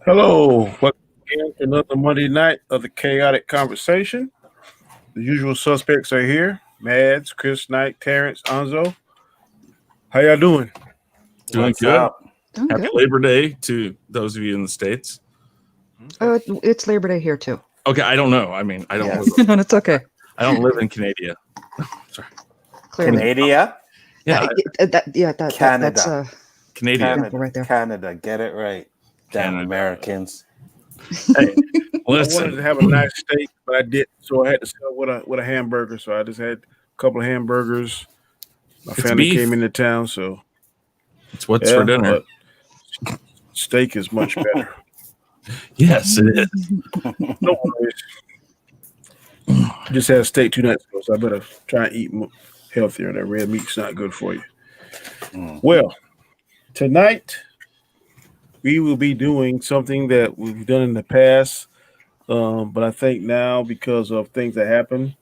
Hello, welcome again to another Monday night of the Chaotic Conversation. The usual suspects are here: Mads, Chris Knight, Terrence, Anzo. How y'all doing? Doing What's good. up? Doing Happy good. Labor Day to those of you in the States. Oh, it's Labor Day here too. Okay, I don't know. I mean, I don't Yes. live. No, it's okay. I don't live in Canada. Sorry, Clearly, Canada? yeah, that's Canada. Canadian. Example right there. Canada. Get it right. Damn Canada. Americans. Hey, I wanted to listen. have a nice steak, but I didn't, so I had to settle with a hamburger. So I just had a couple of hamburgers. My It's family beef. came into town, so It's what's for dinner. but steak is much better. Yes, it is. No worries. I just had a steak 2 nights ago, so I better try and eat healthier. That red meat's not good for you. Well, tonight we will be doing something that we've done in the past, but I think now because of things that happen,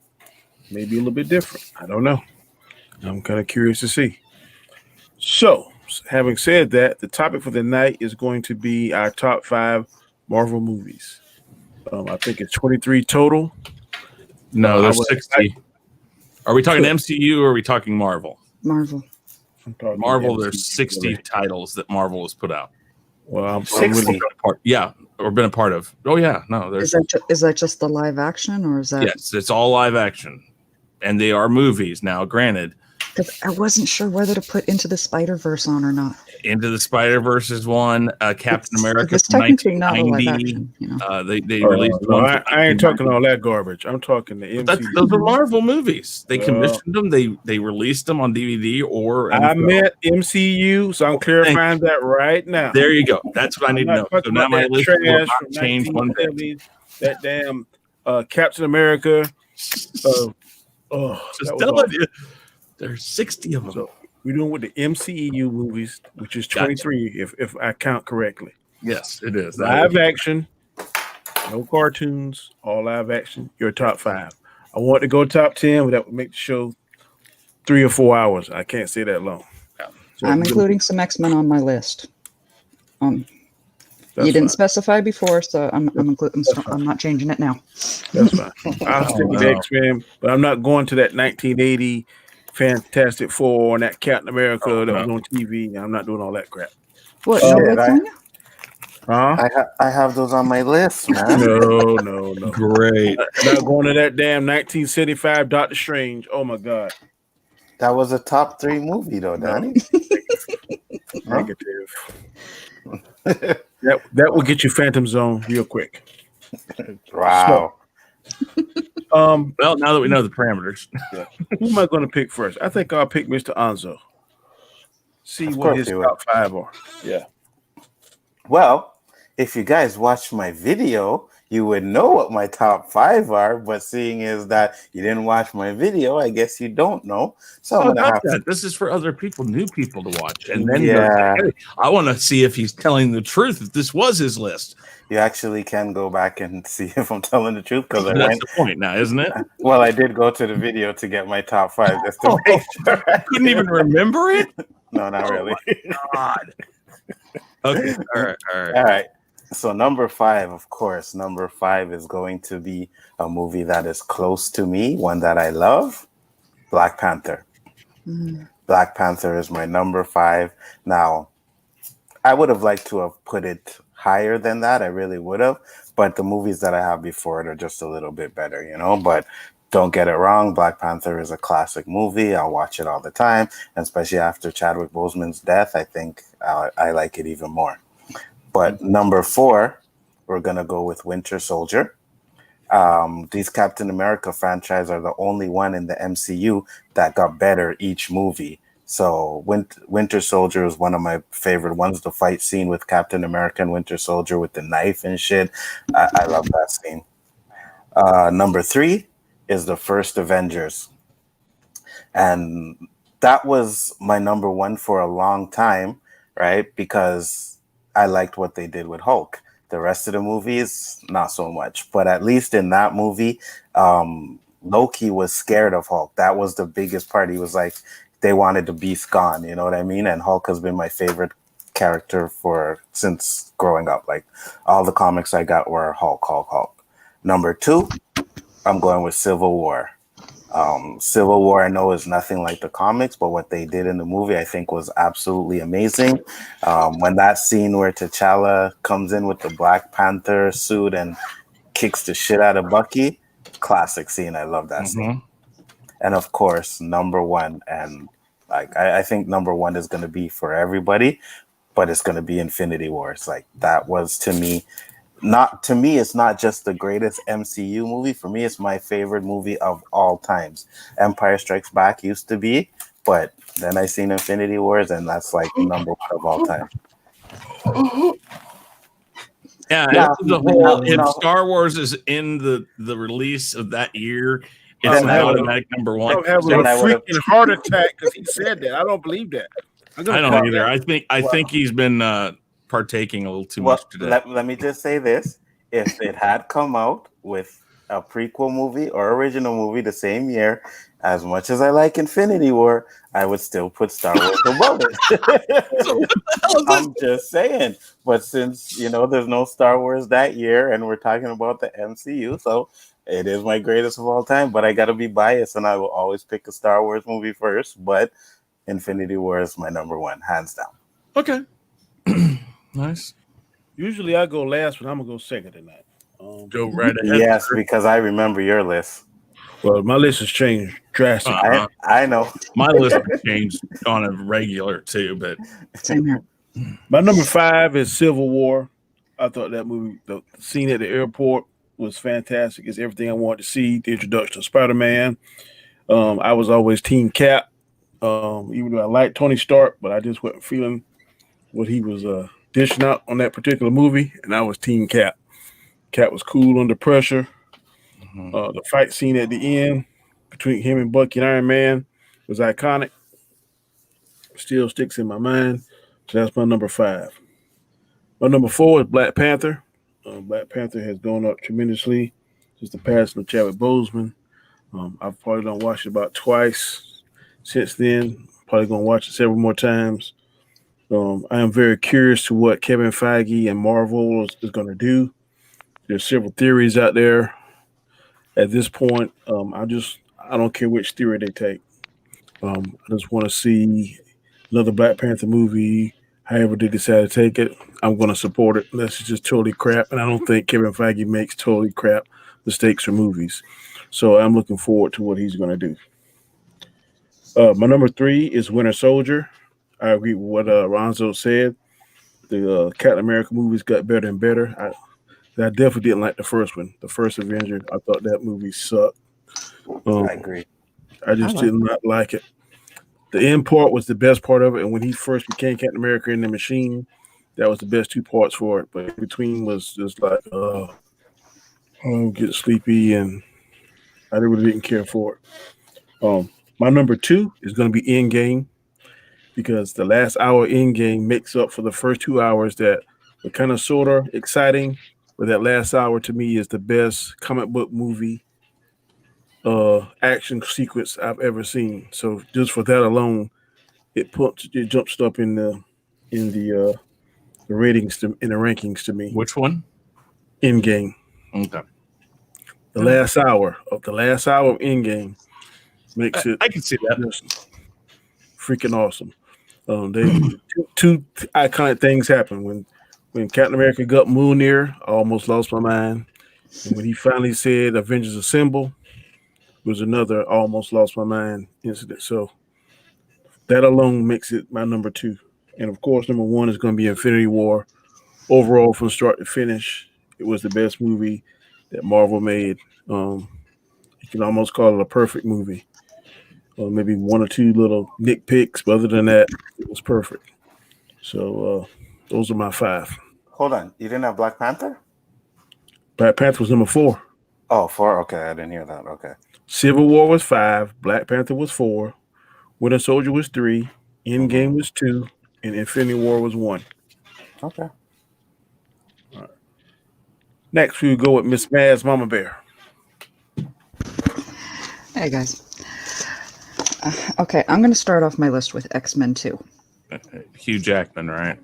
maybe a little bit different. I don't know. I'm kind of curious to see. So, having said that, the topic for the night is going to be our top five Marvel movies. I think it's 23 total. No, I there's would 60. Are we talking MCU or are we talking Marvel? Marvel. I'm talking Marvel, MCU, there's 60 really. titles that Marvel has put out. Well, I'm 60. really Yeah, or been a part of. Oh yeah, no, there's Is that just the live action, or is that? yes, it's all live action, and they are movies now. Granted, Because I wasn't sure whether to put Into the Spider-Verse on or not. Into the Spider-Verse is one. Captain America It's from technically not a live 1990. action. They released no, one. I ain't talking all that garbage. I'm talking the MCU. Those are Marvel movies. They Well, commissioned them. They released them on DVD or I NFL. meant MCU, so I'm clarifying that right now. There you go. That's what I I'm need to not know. talking So now about my that list will trash not from change one bit. 1970s, that damn Captain America. Oh, Just that was telling awful. you, there's 60 of them. So we're doing with the MCEU movies, which is Gotcha. 23, if I count correctly. Yes, it is. That Live is. action, no cartoons, all live action. Your top five. I want to go top 10, but that would make the show 3 or 4 hours. I can't say that long. So I'm you- including some X-Men on my list. You that's didn't fine. specify before, so I'm That's fine. I'm not changing it now. That's fine. I'll stick with no. X-Men, but I'm not going to that 1980 Fantastic Four and that Captain America that was on TV. I'm not doing all that crap. What? Shit, No Red Sonja? Huh? I have those on my list, man. No. Great. Not going to that damn 1975 Doctor Strange. Oh my God. That was a top 3 movie, though, Danny. Negative. That will get you Phantom Zone real quick. Wow. Um, Well, now that we know the parameters, who am I going to pick first? I think I'll pick Mr. Anzo. See Of what course his you top five are. Yeah. Well, if you guys watched my video, you would know what my top 5 are. But seeing is that you didn't watch my video, I guess you don't know. So I'm oh, gonna not have that. This is for other people, new people to watch, and then Yeah. hey, I want to see if he's telling the truth. If this was his list, You actually can go back and see if I'm telling the truth because I that's went. the point now, isn't it? Well, I did go to the video to get my top 5 just to make sure. Couldn't even remember it. No, not really. God. Okay. All right. All right. So number 5, of course, number 5 is going to be a movie that is close to me, one that I love, Black Panther. Black Panther is my number 5. Now, I would have liked to have put it higher than that. I really would have. But the movies that I have before it are just a little bit better, you know. But don't get it wrong. Black Panther is a classic movie. I'll watch it all the time. And especially after Chadwick Boseman's death, I think I like it even more. But number 4, we're going to go with Winter Soldier. These Captain America franchise are the only one in the MCU that got better each movie. So Winter Soldier is one of my favorite ones. The fight scene with Captain America and Winter Soldier with the knife and shit. I love that scene. Number 3 is the first Avengers. And that was my number 1 for a long time, right? Because I liked what they did with Hulk. The rest of the movies, not so much. But at least in that movie, Loki was scared of Hulk. That was the biggest part. He was like, they wanted the beast gone, you know what I mean? And Hulk has been my favorite character since growing up. Like all the comics I got were Hulk, Hulk, Hulk. Number 2, I'm going with Civil War. Civil War, I know, is nothing like the comics, but what they did in the movie, I think, was absolutely amazing. When that scene where T'Challa comes in with the Black Panther suit and kicks the shit out of Bucky, classic scene. I love that scene. And of course, number 1, and like I think number 1 is going to be for everybody, but it's going to be Infinity War. It's like that was to me. It's not just the greatest MCU movie. For me, it's my favorite movie of all times. Empire Strikes Back used to be, but then I seen Infinity Wars, and that's like number 1 of all time. Yeah, if Star Wars is in the release of that year, it's an automatic number 1. I'm having a freaking heart attack because he said that. I don't believe that. I don't either. I think he's been partaking a little too much today. Let me just say this. If it had come out with a prequel movie or original movie the same year, as much as I like Infinity War, I would still put Star Wars above it. I'm just saying. But since, there's no Star Wars that year and we're talking about the MCU, so it is my greatest of all time, but I got to be biased and I will always pick a Star Wars movie first, but Infinity War is my number 1, hands down. Okay. Nice. Usually I go last, but I'm going to go second tonight. Go right ahead. Yes, because I remember your list. Well, my list has changed drastically. I know. My list has changed on a regular too, but Same here. My number 5 is Civil War. I thought that movie, the scene at the airport was fantastic. It's everything I wanted to see. The introduction of Spider-Man. I was always Team Cap. Even though I liked Tony Stark, but I just wasn't feeling what he was dishing out on that particular movie, and I was Team Cap. Cap was cool under pressure. The fight scene at the end between him and Bucky and Iron Man was iconic. Still sticks in my mind. So that's my number 5. My number 4 is Black Panther. Black Panther has gone up tremendously since the passing of Chadwick Boseman. I've probably done watch it about twice since then. Probably going to watch it several more times. I am very curious to what Kevin Feige and Marvel is going to do. There's several theories out there. At this point, I don't care which theory they take. I just want to see another Black Panther movie. However they decide to take it, I'm going to support it. Unless it's just totally crap, and I don't think Kevin Feige makes totally crap mistakes for movies. So I'm looking forward to what he's going to do. My number 3 is Winter Soldier. I agree with what Ronzo said. The Captain America movies got better and better. I definitely didn't like the first one. The first Avenger, I thought that movie sucked. I agree. I just did not like it. The end part was the best part of it, and when he first became Captain America in the machine, that was the best 2 parts for it. But in between was just like, get sleepy, and I really didn't care for it. My number 2 is going to be Endgame, because the last hour Endgame makes up for the first 2 hours that were kind of sort of exciting, but that last hour to me is the best comic book movie action sequence I've ever seen. So just for that alone, it jumps up in the ratings in the rankings to me. Which one? Endgame. Okay. The last hour of Endgame makes it. I can see that. Just freaking awesome. Two iconic things happen when Captain America got Mjolnir. I almost lost my mind, and when he finally said "Avengers Assemble," was another almost lost my mind incident. So that alone makes it my number 2, and of course, number 1 is going to be Infinity War. Overall, from start to finish, it was the best movie that Marvel made. You can almost call it a perfect movie. Maybe 1 or 2 little nitpicks, but other than that, it was perfect. So those are my 5. Hold on. You didn't have Black Panther? Black Panther was number 4. Oh, 4? Okay, I didn't hear that. Okay. Civil War was 5. Black Panther was 4. Winter Soldier was 3. Endgame was 2. And Infinity War was 1. Okay. All right. Next, we will go with Miss Maz Mama Bear. Hey, guys. Okay, I'm going to start off my list with X-Men 2. Hugh Jackman, right?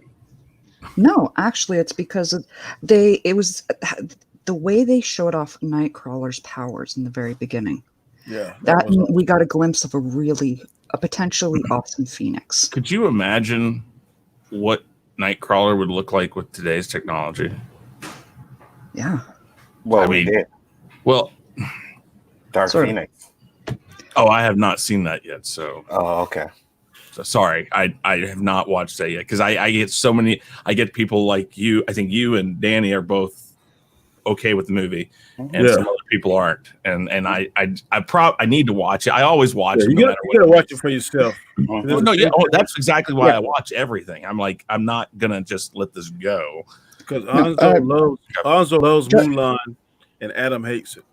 No, actually, it's because it was the way they showed off Nightcrawler's powers in the very beginning. Yeah, That was awesome. we got a glimpse of a potentially awesome Phoenix. Could you imagine what Nightcrawler would look like with today's technology? Yeah. Well, we did. Well, Dark Phoenix. Oh, I have not seen that yet. So. Oh, okay. So sorry, I have not watched that yet because I get so many. I get people like you. I think you and Danny are both okay with the movie, and some other people aren't. And I need to watch it. I always watch it. You gotta watch it for yourself. That's exactly why I watch everything. I'm like, I'm not gonna just let this go because Anzo loves Mulan, and Adam hates it.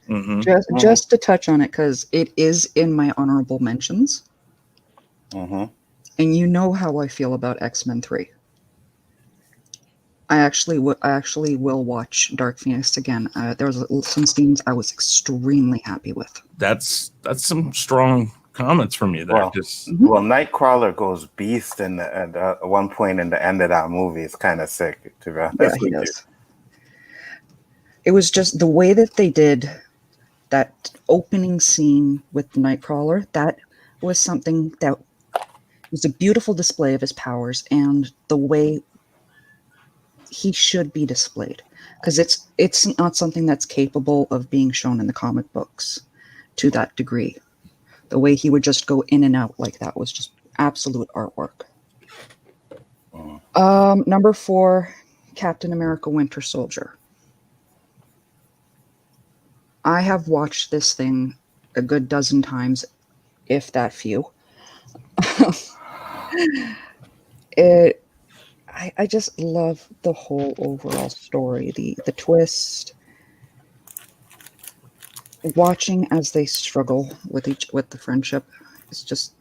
Mm-hmm. Just to touch on it because it is in my honorable mentions. Mm-hmm. And you know how I feel about X-Men 3. I actually will watch Dark Phoenix again. There was some scenes I was extremely happy with. That's some strong comments from you there. Well, Nightcrawler goes beast at one point in the end of that movie. It's kind of sick, to be honest. Yeah, he does. It was just the way that they did that opening scene with Nightcrawler. That was something that was a beautiful display of his powers and the way he should be displayed, because it's not something that's capable of being shown in the comic books to that degree. The way he would just go in and out like that was just absolute artwork. Number 4, Captain America Winter Soldier. I have watched this thing a good dozen times, if that few. I just love the whole overall story, the twist, watching as they struggle with the friendship. It's just,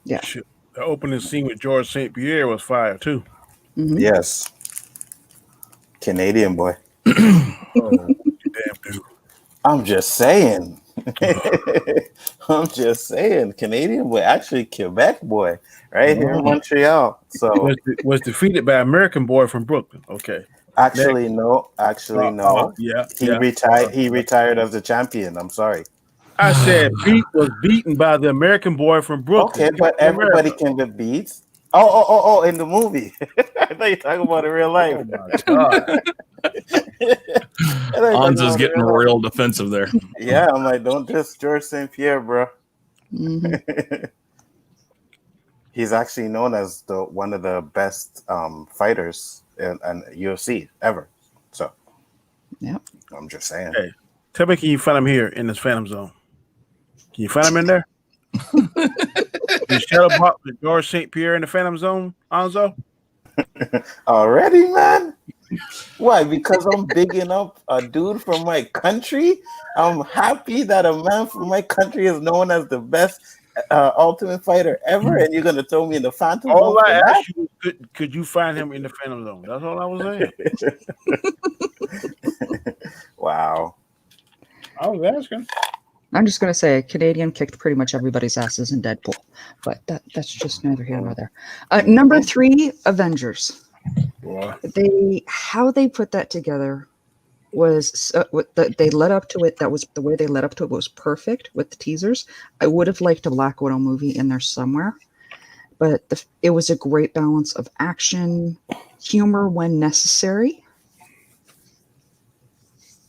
yeah. The opening scene with George St. Pierre was fire too. Mm-hmm. Yes, Canadian boy. Oh, damn dude! I'm just saying. I'm just saying, Canadian boy, actually Quebec boy, right here in Montreal. So was defeated by American boy from Brooklyn. Okay. Actually, no. Yeah. He retired as a champion. I'm sorry. I said was beaten by the American boy from Brooklyn. Okay, but everybody can be beat. Oh! In the movie, I thought you were talking about in real life. Oh my god! Anza's getting real defensive there. Yeah, I'm like, don't diss George St. Pierre, bro. Mm-hmm. He's actually known as one of the best fighters in UFC ever. So, yeah, I'm just saying. Hey, tell me, can you find him here in this Phantom Zone? Can you find him in there? You shadow box with George St. Pierre in the Phantom Zone, Anzo? Already, man? Why? Because I'm bigging up a dude from my country? I'm happy that a man from my country is known as the best Ultimate Fighter ever, and you're going to throw me in the Phantom Zone? All I asked you was, could you find him in the Phantom Zone? That's all I was saying. Wow. I was asking. I'm just going to say Canadian kicked pretty much everybody's asses in Deadpool, but that's just neither here nor there. Number 3, Avengers. How they put that together was they led up to it. That was the way they led up to it was perfect with the teasers. I would have liked a Black Widow movie in there somewhere, but it was a great balance of action, humor when necessary.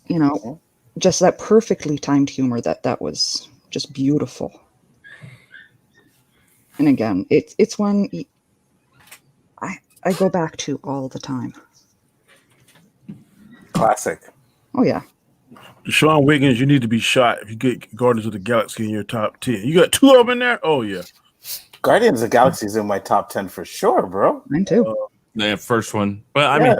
You know, just that perfectly timed humor that was just beautiful. And again, it's one I go back to all the time. Classic. Oh yeah. Deshaun Wiggins, you need to be shot if you get Guardians of the Galaxy in your top 10. You got 2 of them in there? Oh yeah. Guardians of the Galaxy is in my top 10 for sure, bro. Mine too. The first one, but I mean,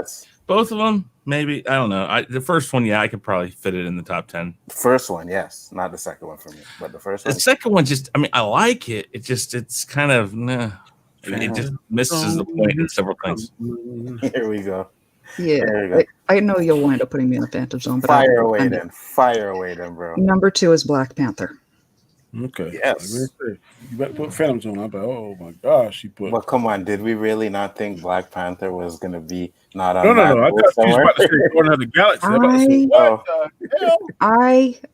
both of them. Maybe I don't know. The first one, I could probably fit it in the top 10. The first one, yes, not the second one for me, but the first one. The second one, I like it. It's kind of it just misses the point in several things. Here we go. Yeah, I know you'll wind up putting me in the Phantom Zone, but Fire away then, bro. Number 2 is Black Panther. Okay. Yes. You better put Phantom Zone. I'm like, oh my gosh, she put. But come on, did we really not think Black Panther was gonna be not on No, no, that no. I list thought you was somewhere? about to say Guardians of the Galaxy. I'm about to say, I what Oh, the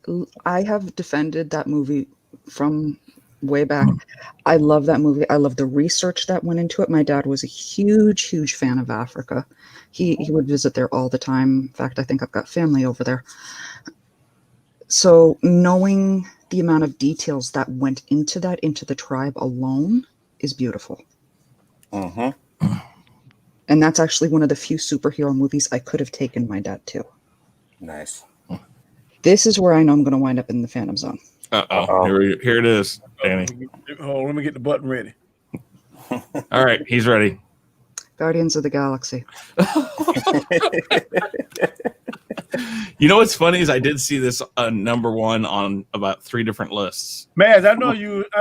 hell? I have defended that movie from way back. I love that movie. I love the research that went into it. My dad was a huge fan of Africa. He would visit there all the time. In fact, I think I've got family over there. So knowing the amount of details that went into the tribe alone, is beautiful. mm-hmm. And that's actually one of the few superhero movies I could have taken my dad to. Nice. This is where I know I'm going to wind up in the Phantom Zone. Uh-oh. Here it is, Danny. Hold on, let me get the button ready. All right, he's ready. Guardians of the Galaxy. You know what's funny is I did see this number one on about 3 different lists. Maz, I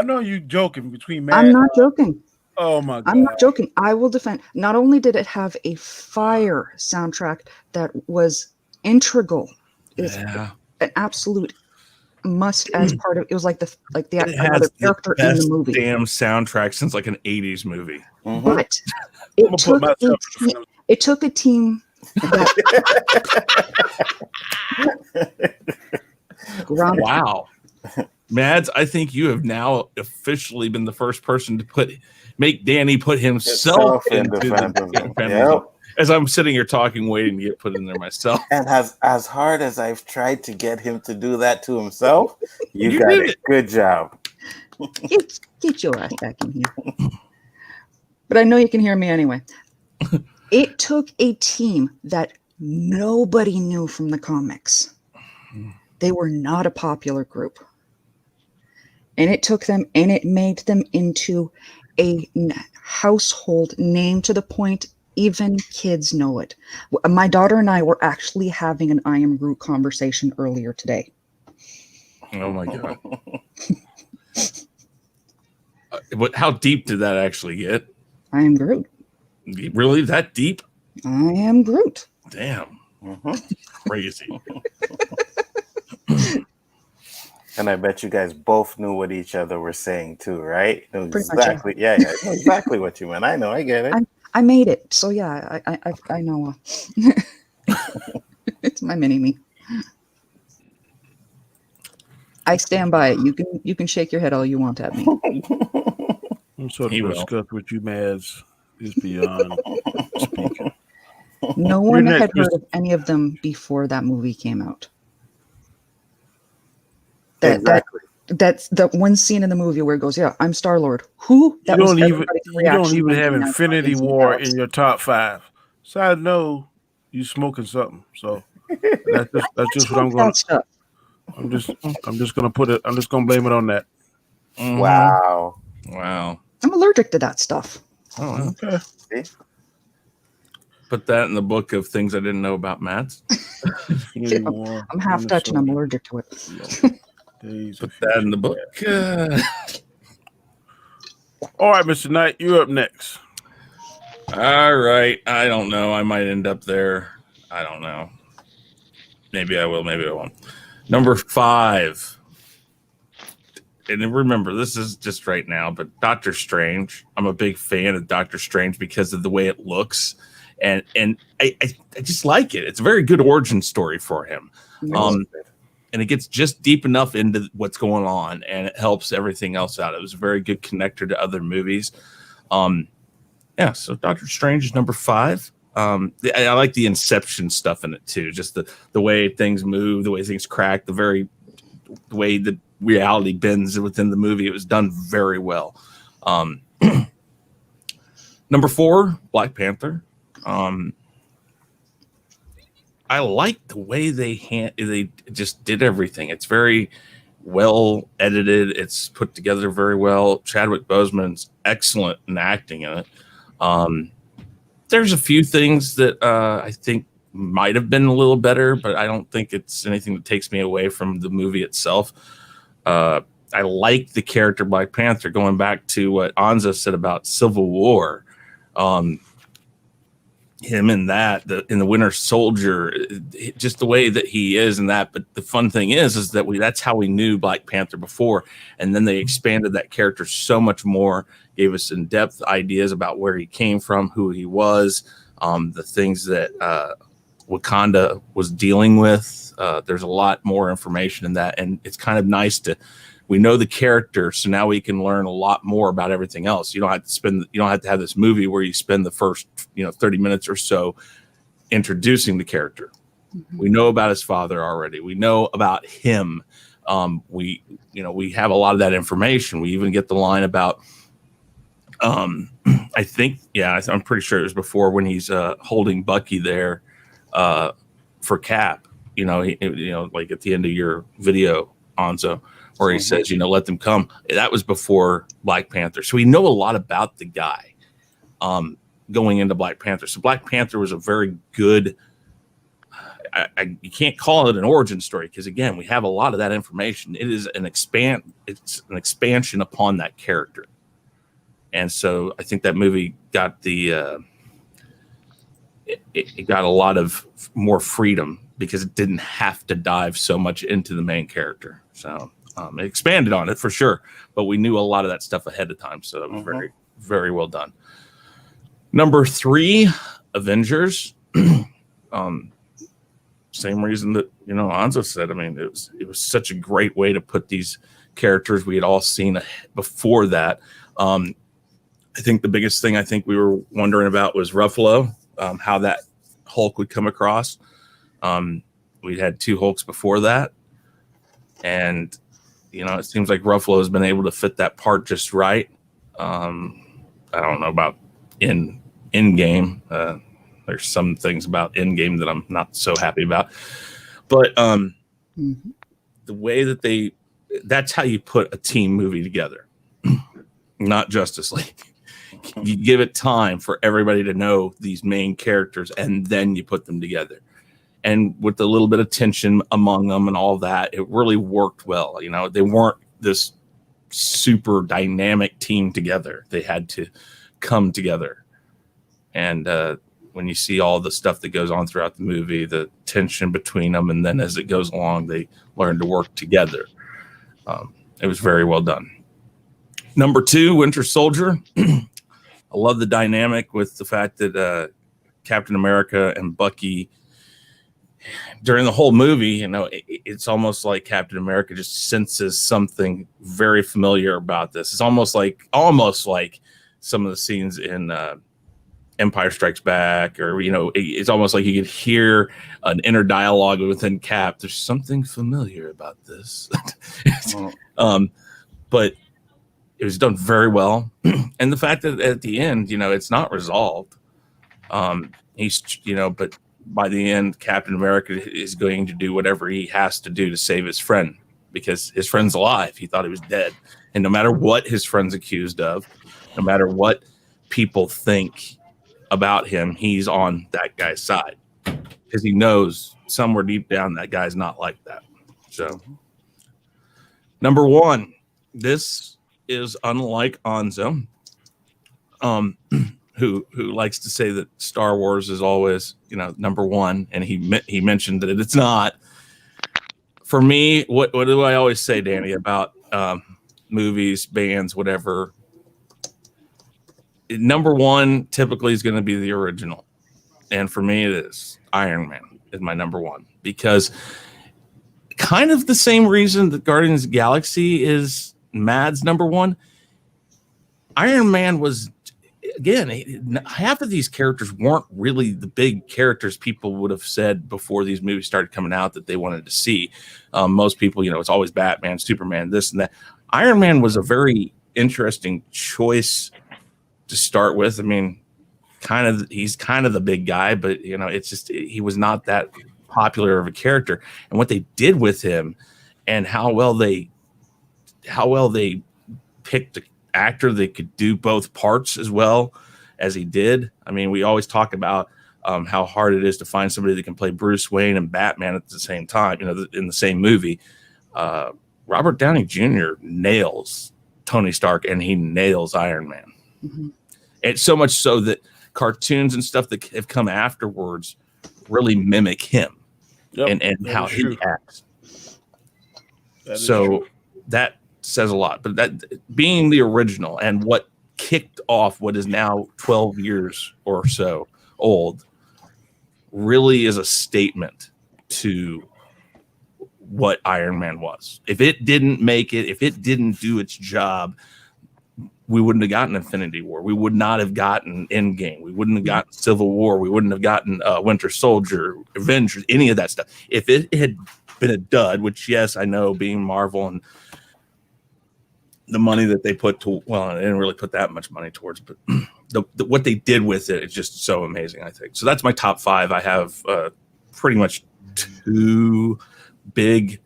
know you joking between Maz. I'm not joking. Oh my god. I'm not joking. I will defend. Not only did it have a fire soundtrack that was integral, is Yeah. an absolute must as part of it was like the It another has character the in best the movie. damn soundtrack since like an 80s movie. Mhm. But I'm gonna put myself in the it took a team that grounded. Wow. Mads, I think you have now officially been the first person to make Danny put himself in into the the Phantom Zone. Phantom Yep. Zone. As I'm sitting here talking, waiting to get put in there myself. And as hard as I've tried to get him to do that to himself, you got did it. Good job. Get your ass back in here. But I know you can hear me anyway. It took a team that nobody knew from the comics. They were not a popular group. And it took them and it made them into a household name to the point even kids know it. My daughter and I were actually having an I Am Groot conversation earlier today. Oh my god! How deep did that actually get? I am Groot. Really, that deep? I am Groot. Damn, Mm-hmm. crazy. And I bet you guys both knew what each other were saying too, right? Knew Pretty much, exactly. Yeah, I know exactly what you meant. I know. I get it. I made it, so yeah, I know. It's my mini me. I stand by it. You can shake your head all you want at me. I'm sort He of will. disgust with you, Maz, is beyond speaking. No one You're had not heard of any of them before that movie came out. That's the one scene in the movie where it goes, "Yeah, I'm Star-Lord." Who? That was everybody's You don't reaction even when have they announced Infinity Guardians of the War Galaxy. in your top 5. So I know you smoking something. So that's just what I'm going. That stuff. I'm just gonna put it. I'm just gonna blame it on that. Mhm. Wow. Wow. I'm allergic to that stuff. Oh, wow. Okay. See? Put that in the book of things I didn't know about Mads. Infinity War, I'm half Dutch and I'm allergic to it. Days Put of that in Future the book. All right, Mr. Knight, you're up next. All right. I don't know. I might end up there. I don't know. Maybe I will. Maybe I won't. Number 5. And remember, this is just right now, but Doctor Strange. I'm a big fan of Doctor Strange because of the way it looks. And I just like it. It's a very good origin story for him. And it gets just deep enough into what's going on, and it helps everything else out. It was a very good connector to other movies. Yeah, so Doctor Strange is number 5. I like the Inception stuff in it too. Just the way things move, the way things crack, the way the reality bends within the movie. It was done very well. Number 4, Black Panther. I like the way they just did everything. It's very well edited. It's put together very well. Chadwick Boseman's excellent in acting in it. There's a few things that I think might have been a little better, but I don't think it's anything that takes me away from the movie itself. I like the character Black Panther, going back to what Anza said about Civil War. him in that, in the Winter Soldier, just the way that he is in that. But the fun thing is that that's how we knew Black Panther before, and then they expanded that character so much more, gave us in-depth ideas about where he came from, who he was, the things that Wakanda was dealing with. There's a lot more information in that, and it's kind of nice we know the character, so now we can learn a lot more about everything else. You don't have to have this movie where you spend the first 30 minutes or so introducing the character. Mm-hmm. We know about his father already. We know about him. We have a lot of that information. We even get the line about I'm pretty sure it was before when he's holding Bucky there for Cap. Like at the end of your video, Anzo, where he says, let them come. That was before Black Panther. So we know a lot about the guy going into Black Panther. So Black Panther was a very good, you can't call it an origin story because, again, we have a lot of that information. It is it's an expansion upon that character. And so I think that movie got it got a lot of more freedom because it didn't have to dive so much into the main character. So it expanded on it for sure, but we knew a lot of that stuff ahead of time. So it was very, very well done. Number 3, Avengers. Same reason that, Anzo said. I mean, it was such a great way to put these characters we had all seen before that. I think the biggest thing we were wondering about was Ruffalo, how that Hulk would come across. We'd had 2 Hulks before that. And, it seems like Ruffalo has been able to fit that part just right. I don't know about in game. There's some things about in game that I'm not so happy about. But the way that that's how you put a team movie together, not Justice League. You give it time for everybody to know these main characters, and then you put them together. And with a little bit of tension among them and all that, it really worked well. They weren't this super dynamic team together. They had to come together. And when you see all the stuff that goes on throughout the movie, the tension between them, and then as it goes along, they learn to work together. It was very well done. Number 2, Winter Soldier. I love the dynamic with the fact that Captain America and Bucky, during the whole movie, it's almost like Captain America just senses something very familiar about this. It's almost like some of the scenes in Empire Strikes Back, or it's almost like you could hear an inner dialogue within Cap. There's something familiar about this, but it was done very well. And the fact that at the end, it's not resolved. But by the end, Captain America is going to do whatever he has to do to save his friend, because his friend's alive. He thought he was dead. And no matter what his friend's accused of, no matter what people think about him, he's on that guy's side, because he knows somewhere deep down that guy's not like that. So, number 1, this is unlike Anzo, who likes to say that Star Wars is always, number 1, and he mentioned that it's not. For me, what do I always say, Danny, about movies, bands, whatever? Number 1 typically is going to be the original, and for me, it is Iron Man is my number 1, because kind of the same reason that Guardians of the Galaxy is Mad's number 1. Iron Man was, again, half of these characters weren't really the big characters people would have said before these movies started coming out that they wanted to see. Most people, it's always Batman, Superman, this and that. Iron Man was a very interesting choice to start with. I mean, he's kind of the big guy, but it's just, he was not that popular of a character. And what they did with him, and how well they picked an actor that could do both parts as well as he did. I mean, we always talk about how hard it is to find somebody that can play Bruce Wayne and Batman at the same time, in the same movie. Robert Downey Jr. nails Tony Stark, and he nails Iron Man. Mm-hmm. It's so much so that cartoons and stuff that have come afterwards really mimic him and how he acts. So that says a lot. But that being the original and what kicked off what is now 12 years or so old really is a statement to what Iron Man was. If it didn't make it, if it didn't do its job, we wouldn't have gotten Infinity War. We would not have gotten Endgame. We wouldn't have gotten Civil War. We wouldn't have gotten Winter Soldier, Avengers, any of that stuff. If it had been a dud, which, yes, I know being Marvel and the money that they put to, well, they didn't really put that much money towards, but what they did with it is just so amazing, I think. So that's my top 5. I have pretty much 2 big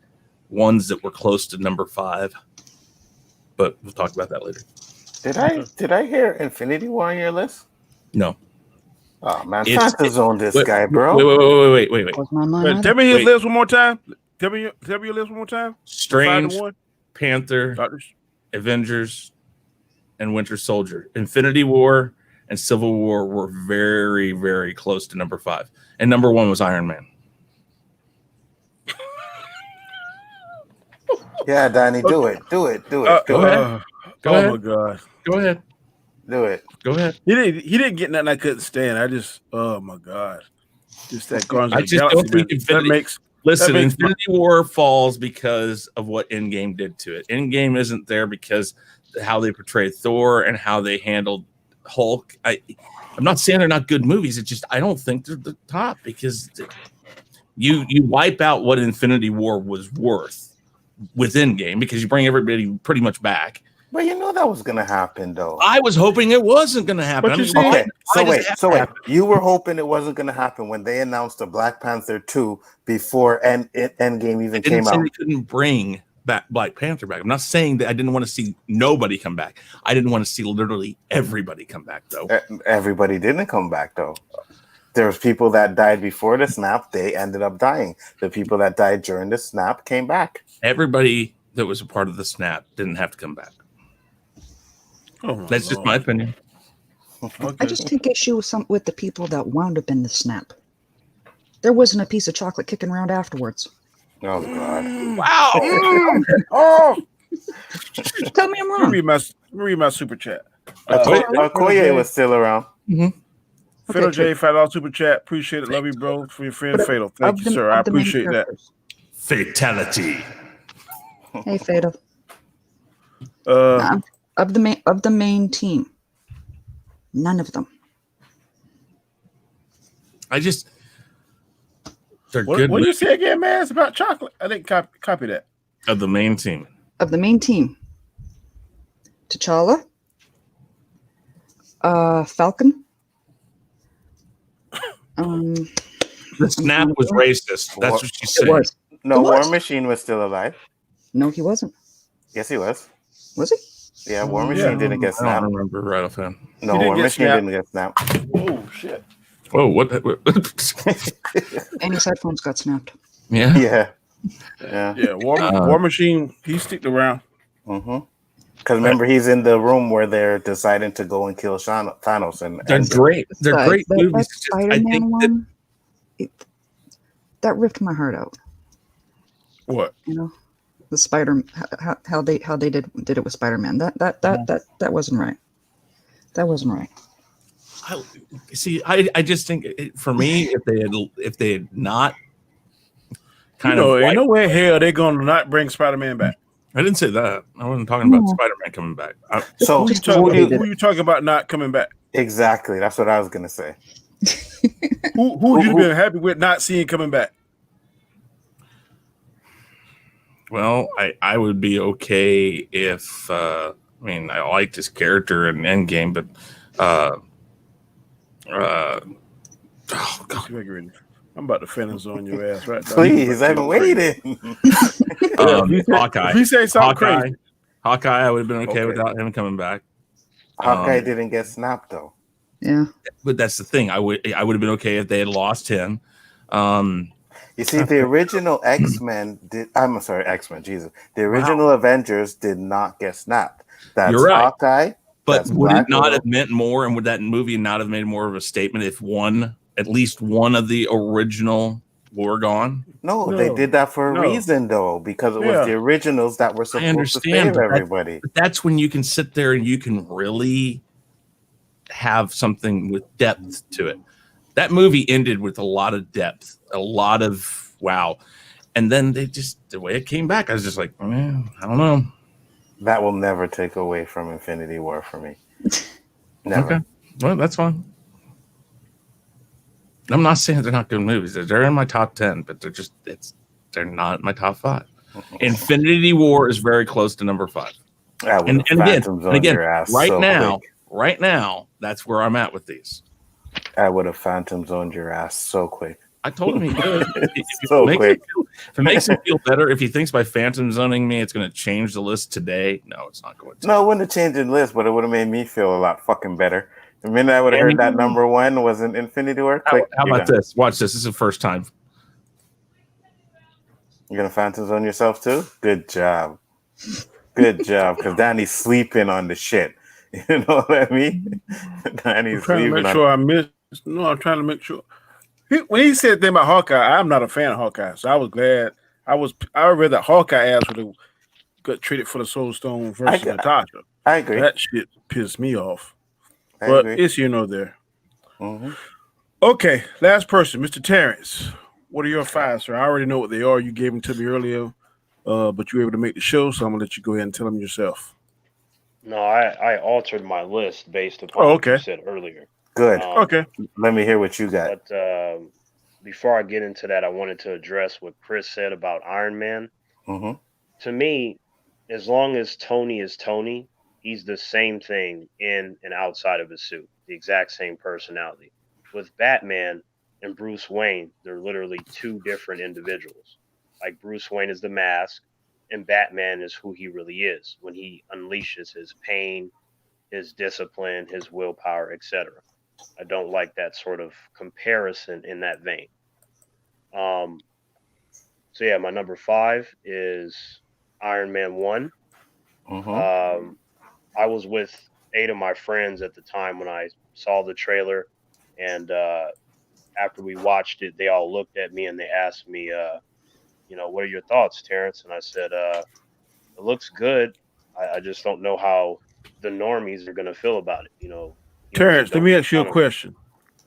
ones that were close to number 5, but we'll talk about that later. Did I hear Infinity War on your list? No. Oh man, Santa zoned this guy, bro. Wait. Tell me his list one more time. Tell me your list one more time. Strange, Panther, Avengers, and Winter Soldier. Infinity War and Civil War were very, very close to number 5, and number 1 was Iron Man. Yeah, Danny, do it. Go ahead. My God. Go ahead. Do it. Go ahead. He didn't get nothing I couldn't stand. Oh my God. Just that Guardians I of the just Galaxy, don't think man. Infinity War falls because of what Endgame did to it. Endgame isn't there because how they portrayed Thor and how they handled Hulk. I'm not saying they're not good movies. It's just I don't think they're the top because you wipe out what Infinity War was worth with Endgame because you bring everybody pretty much back. But you know that was going to happen, though. I was hoping it wasn't going to happen. So you were hoping it wasn't going to happen when they announced the Black Panther 2 before Endgame even came out. They couldn't bring back Black Panther back. I'm not saying that I didn't want to see nobody come back. I didn't want to see literally everybody come back, though. Everybody didn't come back, though. There was people that died before the snap. They ended up dying. The people that died during the snap came back. Everybody that was a part of the snap didn't have to come back. That's just my opinion. Okay. I just take issue with the people that wound up in the snap. There wasn't a piece of chocolate kicking around afterwards. Oh God! Wow! Oh! Tell me I'm wrong. Read my super chat. Okoye was still around. Mm-hmm. Fatal J, $5 super chat. Appreciate it. Love you, bro. For your friend Fatal. Thank you, sir. I appreciate that. Fatality. Hey, Fatal. Of the main team, none of them. They're good. What did you say again, man? It's about chocolate. I didn't copy that. Of the main team. T'Challa, Falcon. The snap was racist. That's what she said. It was. No, War Machine was still alive. No, he wasn't. Yes, he was. Was he? Yeah, War Machine didn't get snapped. I don't remember right offhand. No, War Machine didn't get snapped. Oh shit! Whoa! What? And his headphones got snapped. Yeah. War Machine. He sticked around. Mm-hmm. Because remember, he's in the room where they're deciding to go and kill Thanos. And they're great. They're great movies. That Spider-Man one, that ripped my heart out. What? You know, the Spider, how they did it with Spider-Man. That wasn't right. That wasn't right. I just think for me, if they had not ain't no way hell they're gonna not bring Spider-Man back. I didn't say that. I wasn't talking about Spider-Man coming back. So who are you talking about not coming back? Exactly. That's what I was gonna say. who you been happy with not seeing coming back? Well, I would be okay if I liked his character in Endgame, but oh God. I'm about to finish on your ass right now. Please, I've been waiting. Hawkeye. If you say something crazy. Hawkeye, I would have been okay without him coming back. Hawkeye didn't get snapped though. Yeah. But that's the thing. I would have been okay if they had lost him. You see, the original X-Men did. I'm sorry, X-Men. Jesus, the original Avengers did not get snapped. That's You're right. Hawkeye, But That's would it Black not Widow. have meant more, and would that movie not have made more of a statement if at least one of the original were gone? No, they did that for a No. reason, though, because it was Yeah. the originals that were I supposed to understand, save everybody. but that's when you can sit there and you can really have something with depth to it. That movie ended with a lot of depth, a lot of wow. And then the way it came back, I was just like, man, I don't know. That will never take away from Infinity War for me. Never. Okay. Well, that's fine. I'm not saying they're not good movies. They're in my top 10, but they're not in my top 5. Infinity War is very close to number 5. And again, right now, that's where I'm at with these. I would have phantom zoned your ass so quick. I told him he could. If it makes him feel better, if he thinks by phantom zoning me, it's going to change the list today. No, it's not going to. No, it wouldn't have changed the list, but it would have made me feel a lot fucking better. The minute I would have heard that number 1 was an Infinity War. How about this? Watch this. This is the first time. You're going to phantom zone yourself too? Good job. Good job. Because Danny's sleeping on the shit. You know what I mean? Danny's sleeping on I'm trying to make sure. When he said that about Hawkeye, I'm not a fan of Hawkeye, so I was glad. I read that Hawkeye ass would have got traded for the Soul Stone versus Natasha. I agree. That shit pissed me off. But it's there. Mm-hmm. Okay, last person, Mr. Terrence. What are your 5, sir? I already know what they are. You gave them to me earlier, but you were able to make the show, so I'm gonna let you go ahead and tell them yourself. No, I altered my list based upon what you said earlier. Good. Okay. Let me hear what you got. But before I get into that, I wanted to address what Chris said about Iron Man. Mm-hmm. To me, as long as Tony is Tony, he's the same thing in and outside of his suit, the exact same personality. With Batman and Bruce Wayne, they're literally 2 different individuals. Like Bruce Wayne is the mask, and Batman is who he really is when he unleashes his pain, his discipline, his willpower, etc. I don't like that sort of comparison in that vein. So yeah, my number 5 is Iron Man 1. Mm-hmm. I was with 8 of my friends at the time when I saw the trailer, and after we watched it, they all looked at me and they asked me, what are your thoughts, Terrence? And I said, it looks good. I just don't know how the normies are going to feel about it. Terrence, let me ask you a question.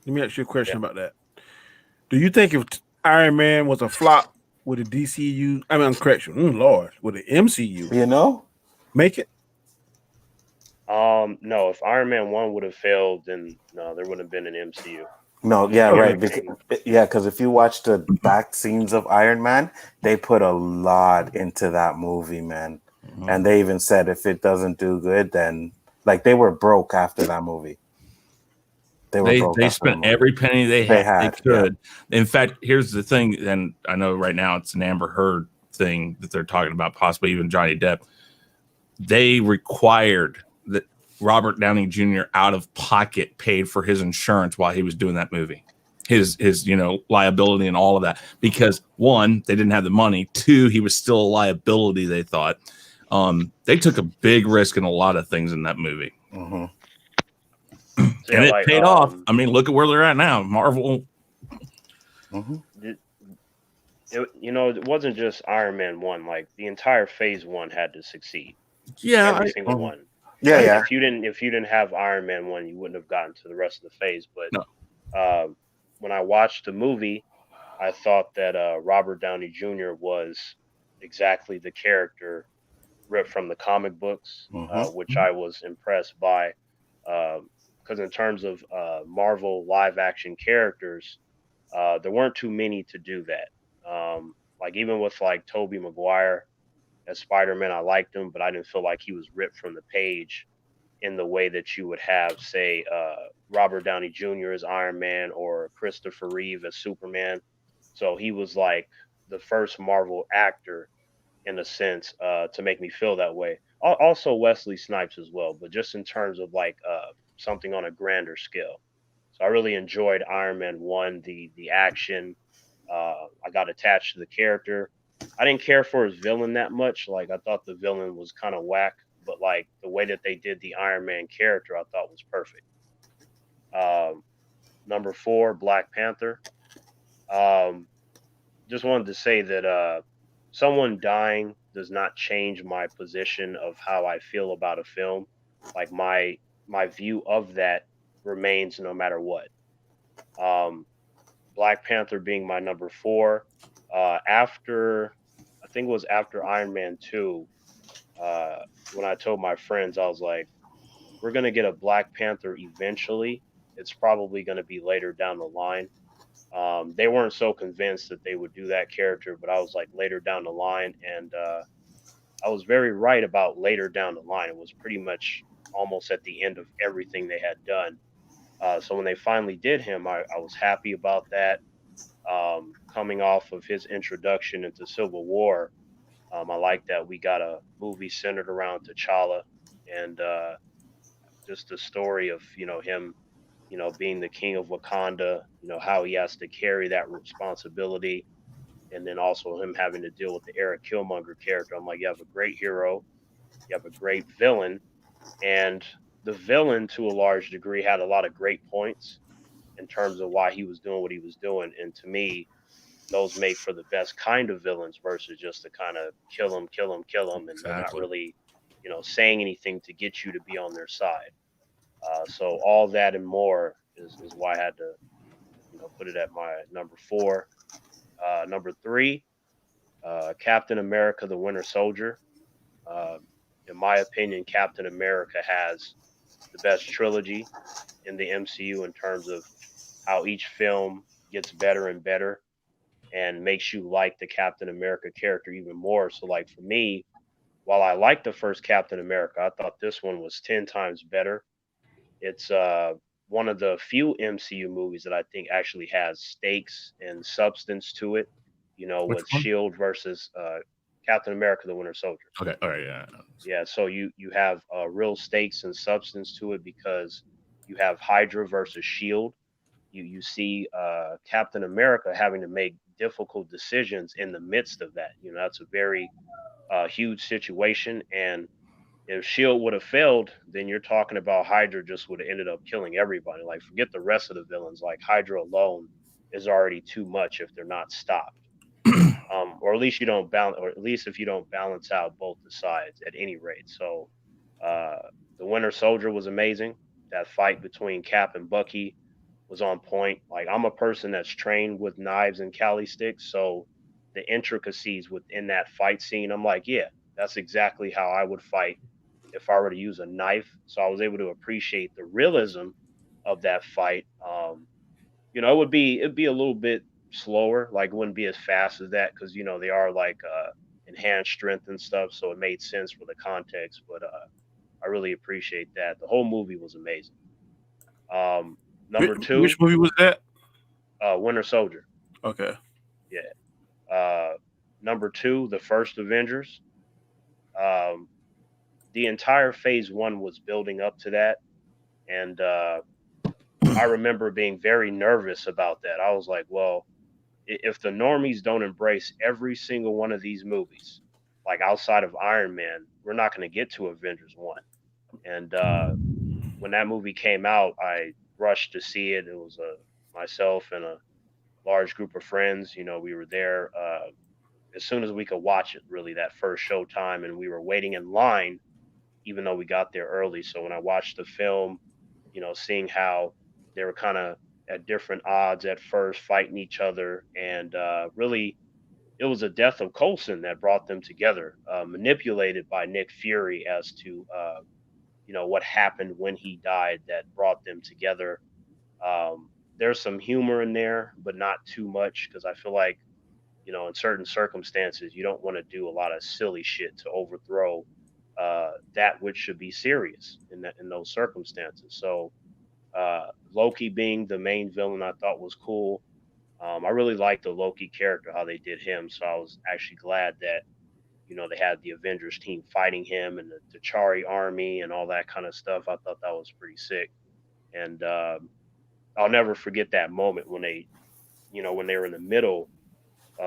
About that. Do you think if Iron Man was a flop, would the DCU, Lord, would the MCU, make it? No, if Iron Man 1 would have failed, then no, there wouldn't have been an MCU. No, yeah, right. Because if you watch the back scenes of Iron Man, they put a lot into that movie, man. Mm-hmm. And they even said if it doesn't do good, then they were broke after that movie. They spent every penny they could. Yeah. In fact, here's the thing, and I know right now it's an Amber Heard thing that they're talking about, possibly even Johnny Depp. They required that Robert Downey Jr. out of pocket paid for his insurance while he was doing that movie, his liability and all of that, because 1, they didn't have the money. 2, he was still a liability. They thought they took a big risk in a lot of ththings in that movie. Mm-hmm. And it paid off. I mean, look at where they're at now. Marvel. Mm-hmm. It wasn't just Iron Man 1. Like the entire Phase 1 had to succeed. Yeah, every single one. Yeah, yeah. If you didn't have Iron Man 1, you wouldn't have gotten to the rest of the phase. But no. When I watched the movie, I thought that Robert Downey Jr. was exactly the character ripped from the comic books, which I was impressed by. Because in terms of Marvel live action characters, there weren't too many to do that. Even with Tobey Maguire as Spider-Man, I liked him, but I didn't feel like he was ripped from the page in the way that you would have, say, Robert Downey Jr. as Iron Man or Christopher Reeve as Superman. So he was the first Marvel actor, in a sense, to make me feel that way. Also Wesley Snipes as well, but just in terms of something on a grander scale. So I really enjoyed Iron Man 1, the action. I got attached to the character. I didn't care for his villain that much. I thought the villain was kind of whack, but like the way that they did the Iron Man character, I thought was perfect. Um, Number four, Black Panther. Um, just wanted to say that someone dying does not change my position of how I feel about a film. Like my view of that remains no matter what. Um, Black Panther being my number four. After I think it was after Iron Man 2, uh, when I told my friends, I was like, we're gonna get a Black Panther eventually. It's probably gonna be later down the line. They weren't so convinced that they would do that character, but I was like later down the line, and I was very right about later down the line. It was pretty much almost at the end of everything they had done. So when they finally did him, I was happy about that. Coming off of his introduction into Civil War, I like that we got a movie centered around T'Challa and just the story of him, being the king of Wakanda, how he has to carry that responsibility, and then also him having to deal with the Eric Killmonger character. I'm like, you have a great hero, you have a great villain, and the villain to a large degree had a lot of great points in terms of why he was doing what he was doing, and to me, those make for the best kind of villains versus just to kind of kill him, kill him, kill him, and they're not Exactly. really, saying anything to get you to be on their side. So all that and more is why I had to, put it at my number four. Number three, Captain America: The Winter Soldier. Uh, in my opinion, Captain America has the best trilogy in the MCU in terms of how each film gets better and better and makes you like the Captain America character even more. So, like for me, while I liked the first Captain America, I thought this one was 10 times better. It's one of the few MCU movies that I think actually has stakes and substance to it. Which With one? Shield versus Captain America: The Winter Soldier. Okay. All right. Yeah. Yeah, so you have real stakes and substance to it because you have Hydra versus Shield. You see Captain America having to make difficult decisions in the midst of that. That's a very huge situation, and if Shield would have failed, then you're talking about Hydra just would have ended up killing everybody. Like forget the rest of the villains. Like Hydra alone is already too much if they're not stopped. Or at least you don't balance, or at least if you don't balance out both the sides at any rate. So, uh, the Winter Soldier was amazing. That fight between Cap and Bucky was on point. Like I'm a person that's trained with knives and Cali sticks, so the intricacies within that fight scene, I'm like, yeah, that's exactly how I would fight if I were to use a knife. So I was able to appreciate the realism of that fight. It'd be a little bit slower, like it wouldn't be as fast as that because they are like enhanced strength and stuff, so it made sense for the context. But I really appreciate that. The whole movie was amazing. Um, Number two, Which movie was that? Winter Soldier. Okay. Yeah. Number two, the first Avengers. Um, the entire Phase One was building up to that, and I remember being very nervous about that. I was like, well, if the normies don't embrace every single one of these movies, like outside of Iron Man, we're not going to get to Avengers 1. And when that movie came out, I rushed to see it. It was myself and a large group of friends. We were there as soon as we could watch it, really, that first showtime. And we were waiting in line, even though we got there early. So when I watched the film, seeing how they were kind of at different odds at first, fighting each other, and really, it was a death of Coulson that brought them together, manipulated by Nick Fury as to what happened when he died that brought them together. There's some humor in there, but not too much because I feel like in certain circumstances you don't want to do a lot of silly shit to overthrow that which should be serious in those circumstances. So Loki being the main villain, I thought was cool. I really liked the Loki character, how they did him. So I was actually glad that they had the Avengers team fighting him and the Chari army and all that kind of stuff. I thought that was pretty sick, and I'll never forget that moment when they were in the middle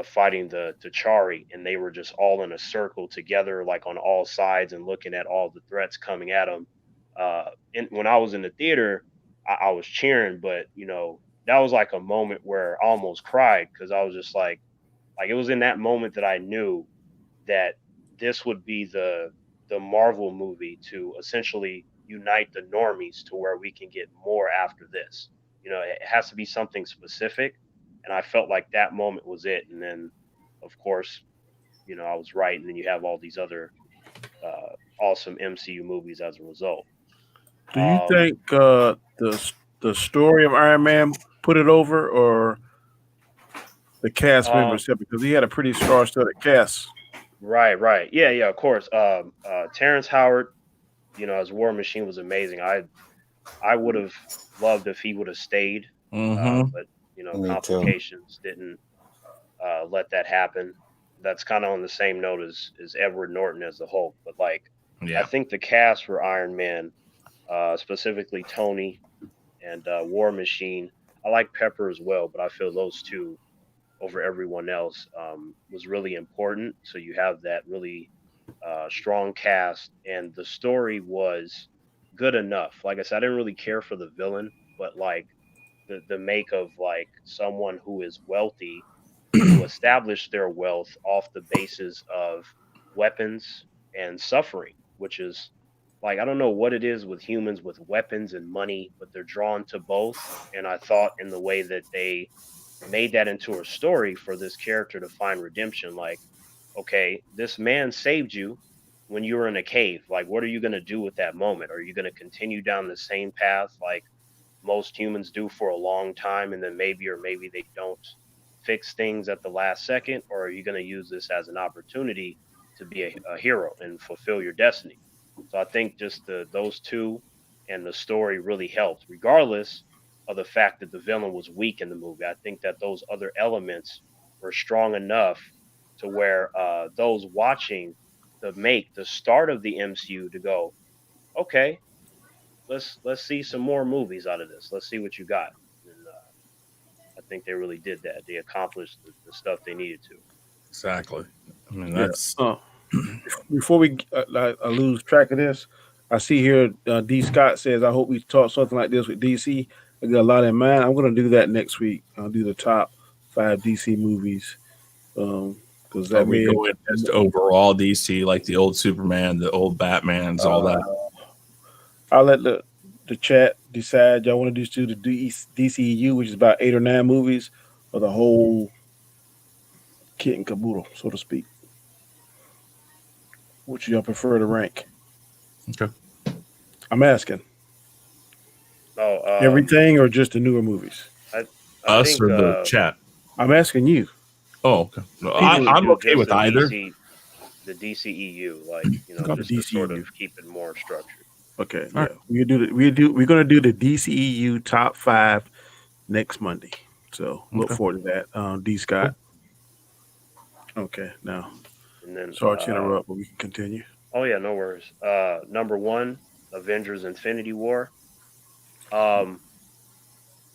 fighting the T'Chari, and they were just all in a circle together, like on all sides, and looking at all the threats coming at them. And when I was in the theater, I was cheering, but that was like a moment where I almost cried because I was just like it was in that moment that I knew that this would be the Marvel movie to essentially unite the normies to where we can get more after this. It has to be something specific, and I felt like that moment was it. And then, of course, I was right, and then you have all these other awesome MCU movies as a result. Do you think the story of Iron Man put it over, or the cast Um, members? Because he had a pretty star-studded cast. right, yeah, of course. Terrence Howard, as War Machine was amazing. I would have loved if he would have stayed, Mm-hmm. but Me too. complications didn't let that happen. That's kind of on the same note as Edward Norton as the Hulk, but like I Yeah. think the cast for Iron Man, specifically Tony and War Machine, I like Pepper as well, but I feel those two over everyone else was really important. So you have that really strong cast, and the story was good enough. Like I said, I didn't really care for the villain, but like the make of like someone who is wealthy who established their wealth off the basis of weapons and suffering, which is like I don't know what it is with humans with weapons and money, but they're drawn to both. And I thought in the way that they made that into a story for this character to find redemption, like, okay, this man saved you when you were in a cave. Like, what are you going to do with that moment? Are you going to continue down the same path like most humans do for a long time, and then maybe or maybe they don't fix things at the last second? Or are you going to use this as an opportunity to be a hero and fulfill your destiny? So I think just those two and the story really helped, regardless of the fact that the villain was weak in the movie. I think that those other elements were strong enough to where those watching the start of the MCU to go, okay, let's see some more movies out of this. Let's see what you got. And I think they really did that. They accomplished the stuff they needed to. Exactly. I mean, Yeah. that's Before we I lose track of this, I see here D. Scott says, "I hope we talk something like this with DC." I got a lot in mind. I'm going to do that next week. I'll do the top 5 DC movies because are that we may. going just overall DC, like the old Superman, the old Batmans, all that? I'll let the chat decide. Y'all want to do the DCEU, which is about 8 or 9 movies, or the whole kit and caboodle, so to speak. Which y'all prefer to rank? Okay. I'm asking Oh, everything or just the newer movies. I Us think or the chat? I'm asking you. Oh, okay. No, I would I'm do okay just with either. The DCEU, like Got the just to sort DCEU. of keep it more structured. Okay, All yeah, right. we're gonna do the DCEU top 5 next Monday. So look Okay. forward to that. D. Scott. Cool. Okay, now And then, sorry to interrupt, but we can continue. oh yeah, no worries. Number one, Avengers: Infinity War. Um,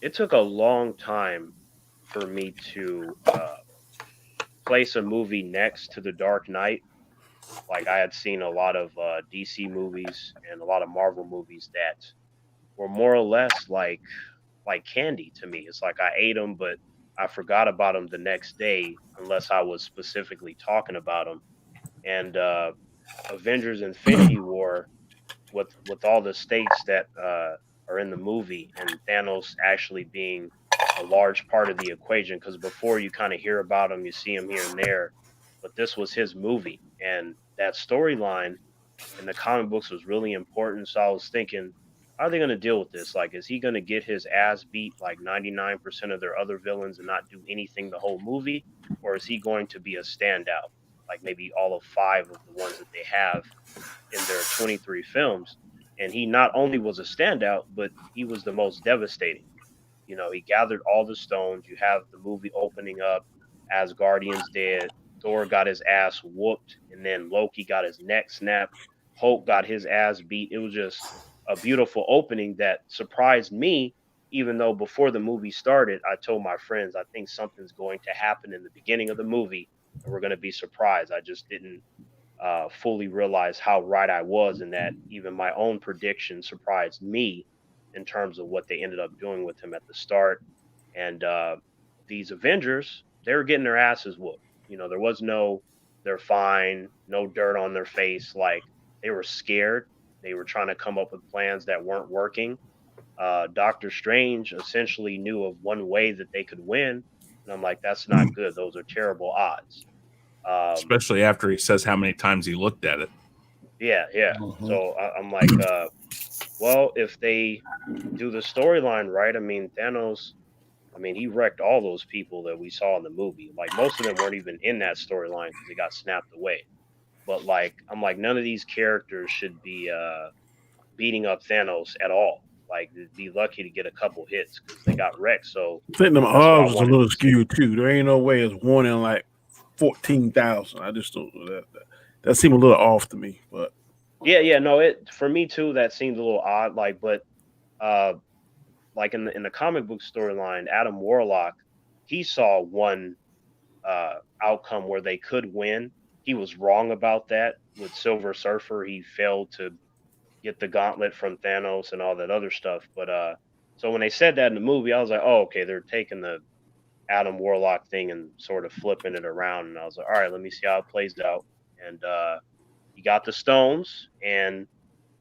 it took a long time for me to place a movie next to The Dark Knight. Like I had seen a lot of DC movies and a lot of Marvel movies that were more or less like candy to me. It's like I ate them, but I forgot about them the next day unless I was specifically talking about them. And Avengers: Infinity War, with all the stakes that are in the movie, and Thanos actually being a large part of the equation. Because before you kind of hear about him, you see him here and there, but this was his movie, and that storyline in the comic books was really important. So I was thinking, how are they going to deal with this? Like, is he going to get his ass beat like 99% of their other villains and not do anything the whole movie? Or is he going to be a standout? Like maybe all of 5 of the ones that they have in their 23 films. And he not only was a standout, but he was the most devastating. He gathered all the stones. You have the movie opening up as Guardians dead. Thor got his ass whooped, and then Loki got his neck snapped. Hulk got his ass beat. It was just a beautiful opening that surprised me even though before the movie started, I told my friends, I think something's going to happen in the beginning of the movie and we're going to be surprised. I just didn't fully realize how right I was, and that even my own prediction surprised me in terms of what they ended up doing with him at the start. And these Avengers, they were getting their asses whooped. You know, there was no, they're fine, no dirt on their face. Like, they were scared. They were trying to come up with plans that weren't working. Doctor Strange essentially knew of one way that they could win. And I'm like, that's not good. Those are terrible odds. Especially after he says how many times he looked at it. Yeah, yeah. Mhm. So I'm like, well, if they do the storyline right, I mean, Thanos, I mean, he wrecked all those people that we saw in the movie. Like, most of them weren't even in that storyline because they got snapped away. But like, I'm like, none of these characters should be beating up Thanos at all. Like, they'd be lucky to get a couple hits because they got wrecked. So I think them that's what I odds was a wanted little to see. skewed too. There ain't no way it's 1 in like 14,000. I just don't that seemed a little off to me. But Yeah, yeah, no, it for me too. That seemed a little odd. Like, but uh, like in the comic book storyline, Adam Warlock, he saw one outcome where they could win. He was wrong about that with Silver Surfer. He failed to get the gauntlet from Thanos and all that other stuff. But so when they said that in the movie, I was like, oh, okay, they're taking the Adam Warlock thing and sort of flipping it around. And I was like, all right, let me see how it plays out. And he got the stones, and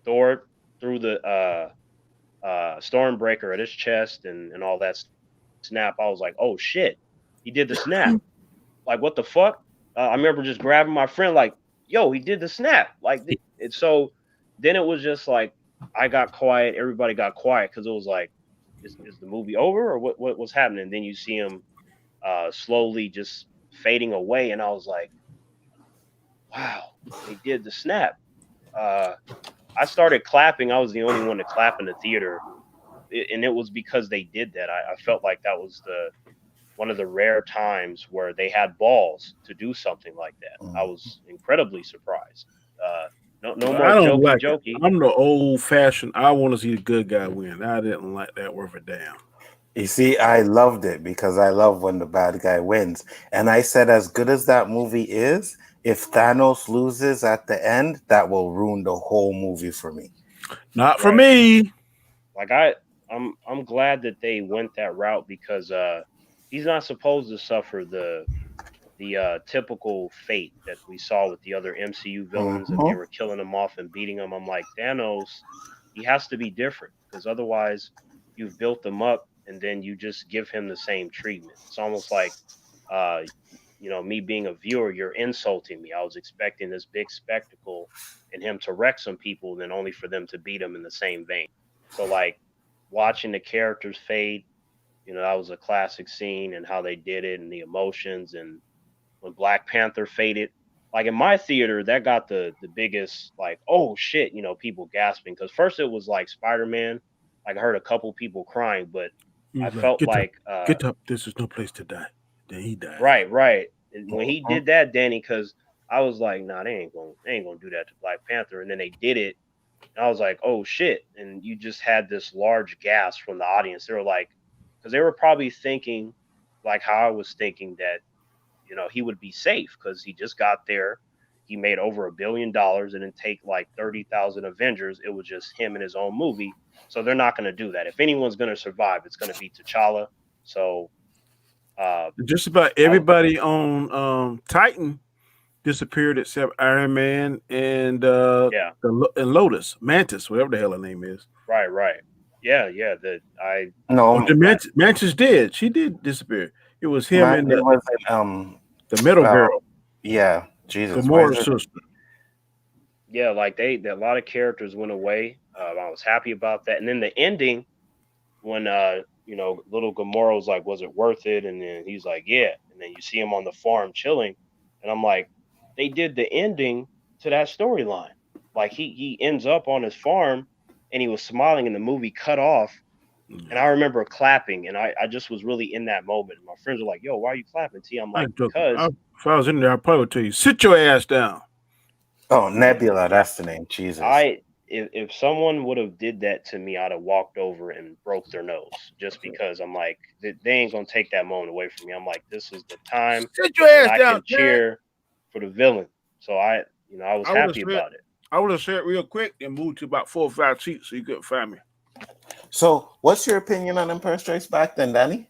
Thor threw the Stormbreaker at his chest and all that snap. I was like, oh shit, he did the snap. Like, what the fuck? I remember just grabbing my friend, like, yo, he did the snap. Like, it's so. Then it was just like I got quiet. Everybody got quiet because it was like, is the movie over or what was happening? And then you see him slowly just fading away, and I was like, wow, they did the snap. I started clapping. I was the only one to clap in the theater, and it was because they did that. I felt like that was the one of the rare times where they had balls to do something like that. I was incredibly surprised. No more I don't like it. jokey. I'm the old fashioned. I want to see the good guy win. I didn't like that worth a damn. You see, I loved it because I love when the bad guy wins. And I said, as good as that movie is, if Thanos loses at the end, that will ruin the whole movie for me. Not for Right. me. Like I'm glad that they went that route because he's not supposed to suffer the typical fate that we saw with the other MCU villains that they were killing him off and beating him. I'm like, Thanos, he has to be different because otherwise you've built them up and then you just give him the same treatment. It's almost like me being a viewer, you're insulting me. I was expecting this big spectacle and him to wreck some people, then only for them to beat him in the same vein. So like watching the characters fade, that was a classic scene and how they did it and the emotions. And when Black Panther faded, like in my theater, that got the biggest, like, oh shit, people gasping. Because first it was like Spider-Man. Like I heard a couple people crying, but I felt like get up. This is no place to die. Then he died. Right. And when he did that, Danny, because I was like, nah, they ain't gonna do that to Black Panther. And then they did it. And I was like, oh shit. And you just had this large gasp from the audience. They were like, because they were probably thinking, like how I was thinking, that he would be safe because he just got there. He made over $1 billion and didn't take like 30,000 Avengers. It was just him in his own movie. So they're not going to do that. If anyone's going to survive, it's going to be T'Challa. So just about everybody on Titan disappeared except Iron Man and and Lotus, Mantis, whatever the hell her name is. Right. Yeah. Mantis did. She did disappear. It was him and the metal girl. Yeah, Jesus. Gamora's sister. Yeah, like a lot of characters went away. I was happy about that. And then the ending, when little Gamora was like, "Was it worth it?" And then he's like, "Yeah." And then you see him on the farm chilling, and I'm like, they did the ending to that storyline. Like he ends up on his farm, and he was smiling, and the movie cut off. And I remember clapping, and I just was really in that moment. My friends were like, "Yo, why are you clapping, T?" I'm like, because if I was in there, I probably would tell you, sit your ass down. Oh, Nebula, that's the name. Jesus. if someone would have did that to me, I'd have walked over and broke their nose just because I'm like, they ain't gonna take that moment away from me. I'm like, this is the time Sit your when ass I down, can Chad. cheer for the villain. So I was happy about it. I would have said real quick and moved to about 4 or 5 seats so you couldn't find me. So, what's your opinion on Empire Strikes Back then, Danny?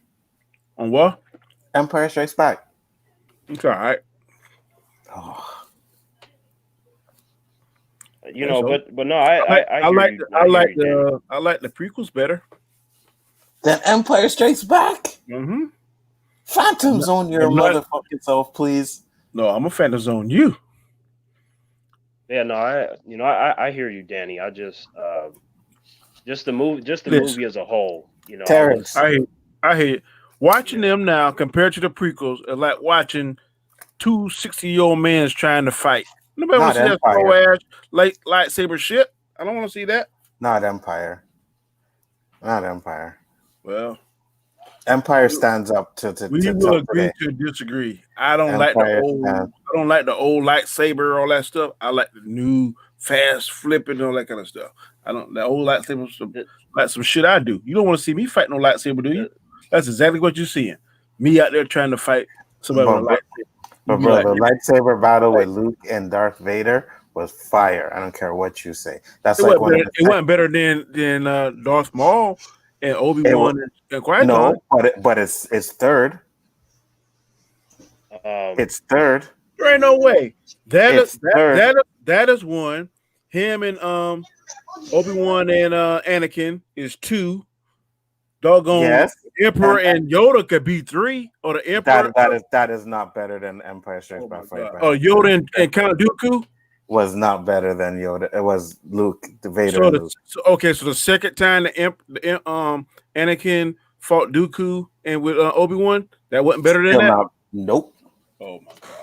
On what? Empire Strikes Back. It's all right. Oh, You know, but no, I hear you. I like Danny. the prequels better. then Empire Strikes Back. Mm-hmm. Phantom Zone your I'm not- motherfucking self, please. No, I'm a fan of Zone You. Yeah, no, I hear you, Danny. I just the movie, Listen. movie as a whole. You know, Terrence. I hate watching them now compared to the prequels is like watching 2 60-year-old men trying to fight. Nobody want Not to see that slow Empire. ass lightsaber shit. I don't want to see that. Not Empire. Not Empire. Well, Empire stands up to we will till agree today. to disagree. I don't Empire like the old lightsaber, all that stuff. I like the new fast flipping and all that kind of stuff. I don't the old lightsaber like some shit I do. You don't want to see me fight no lightsaber, do you? That's exactly what you're seeing. Me out there trying to fight somebody with a lightsaber. But bro, the lightsaber battle with Luke and Darth Vader was fire. I don't care what you say. That's it like wasn't better than Darth Maul and Obi-Wan and Qui-Gon. No, but it's third. It's third. There ain't no way. That is one. Him and Obi-Wan and Anakin is 2. Doggone Yes. Emperor and Yoda could be 3, or the Emperor. That is not better than Empire Strikes Back. Oh, Yoda and Count Dooku was not better than Yoda. It was Luke, the Vader. Luke. So the second time the Anakin fought Dooku and with Obi-Wan, that wasn't better than that. Nope. Oh my god.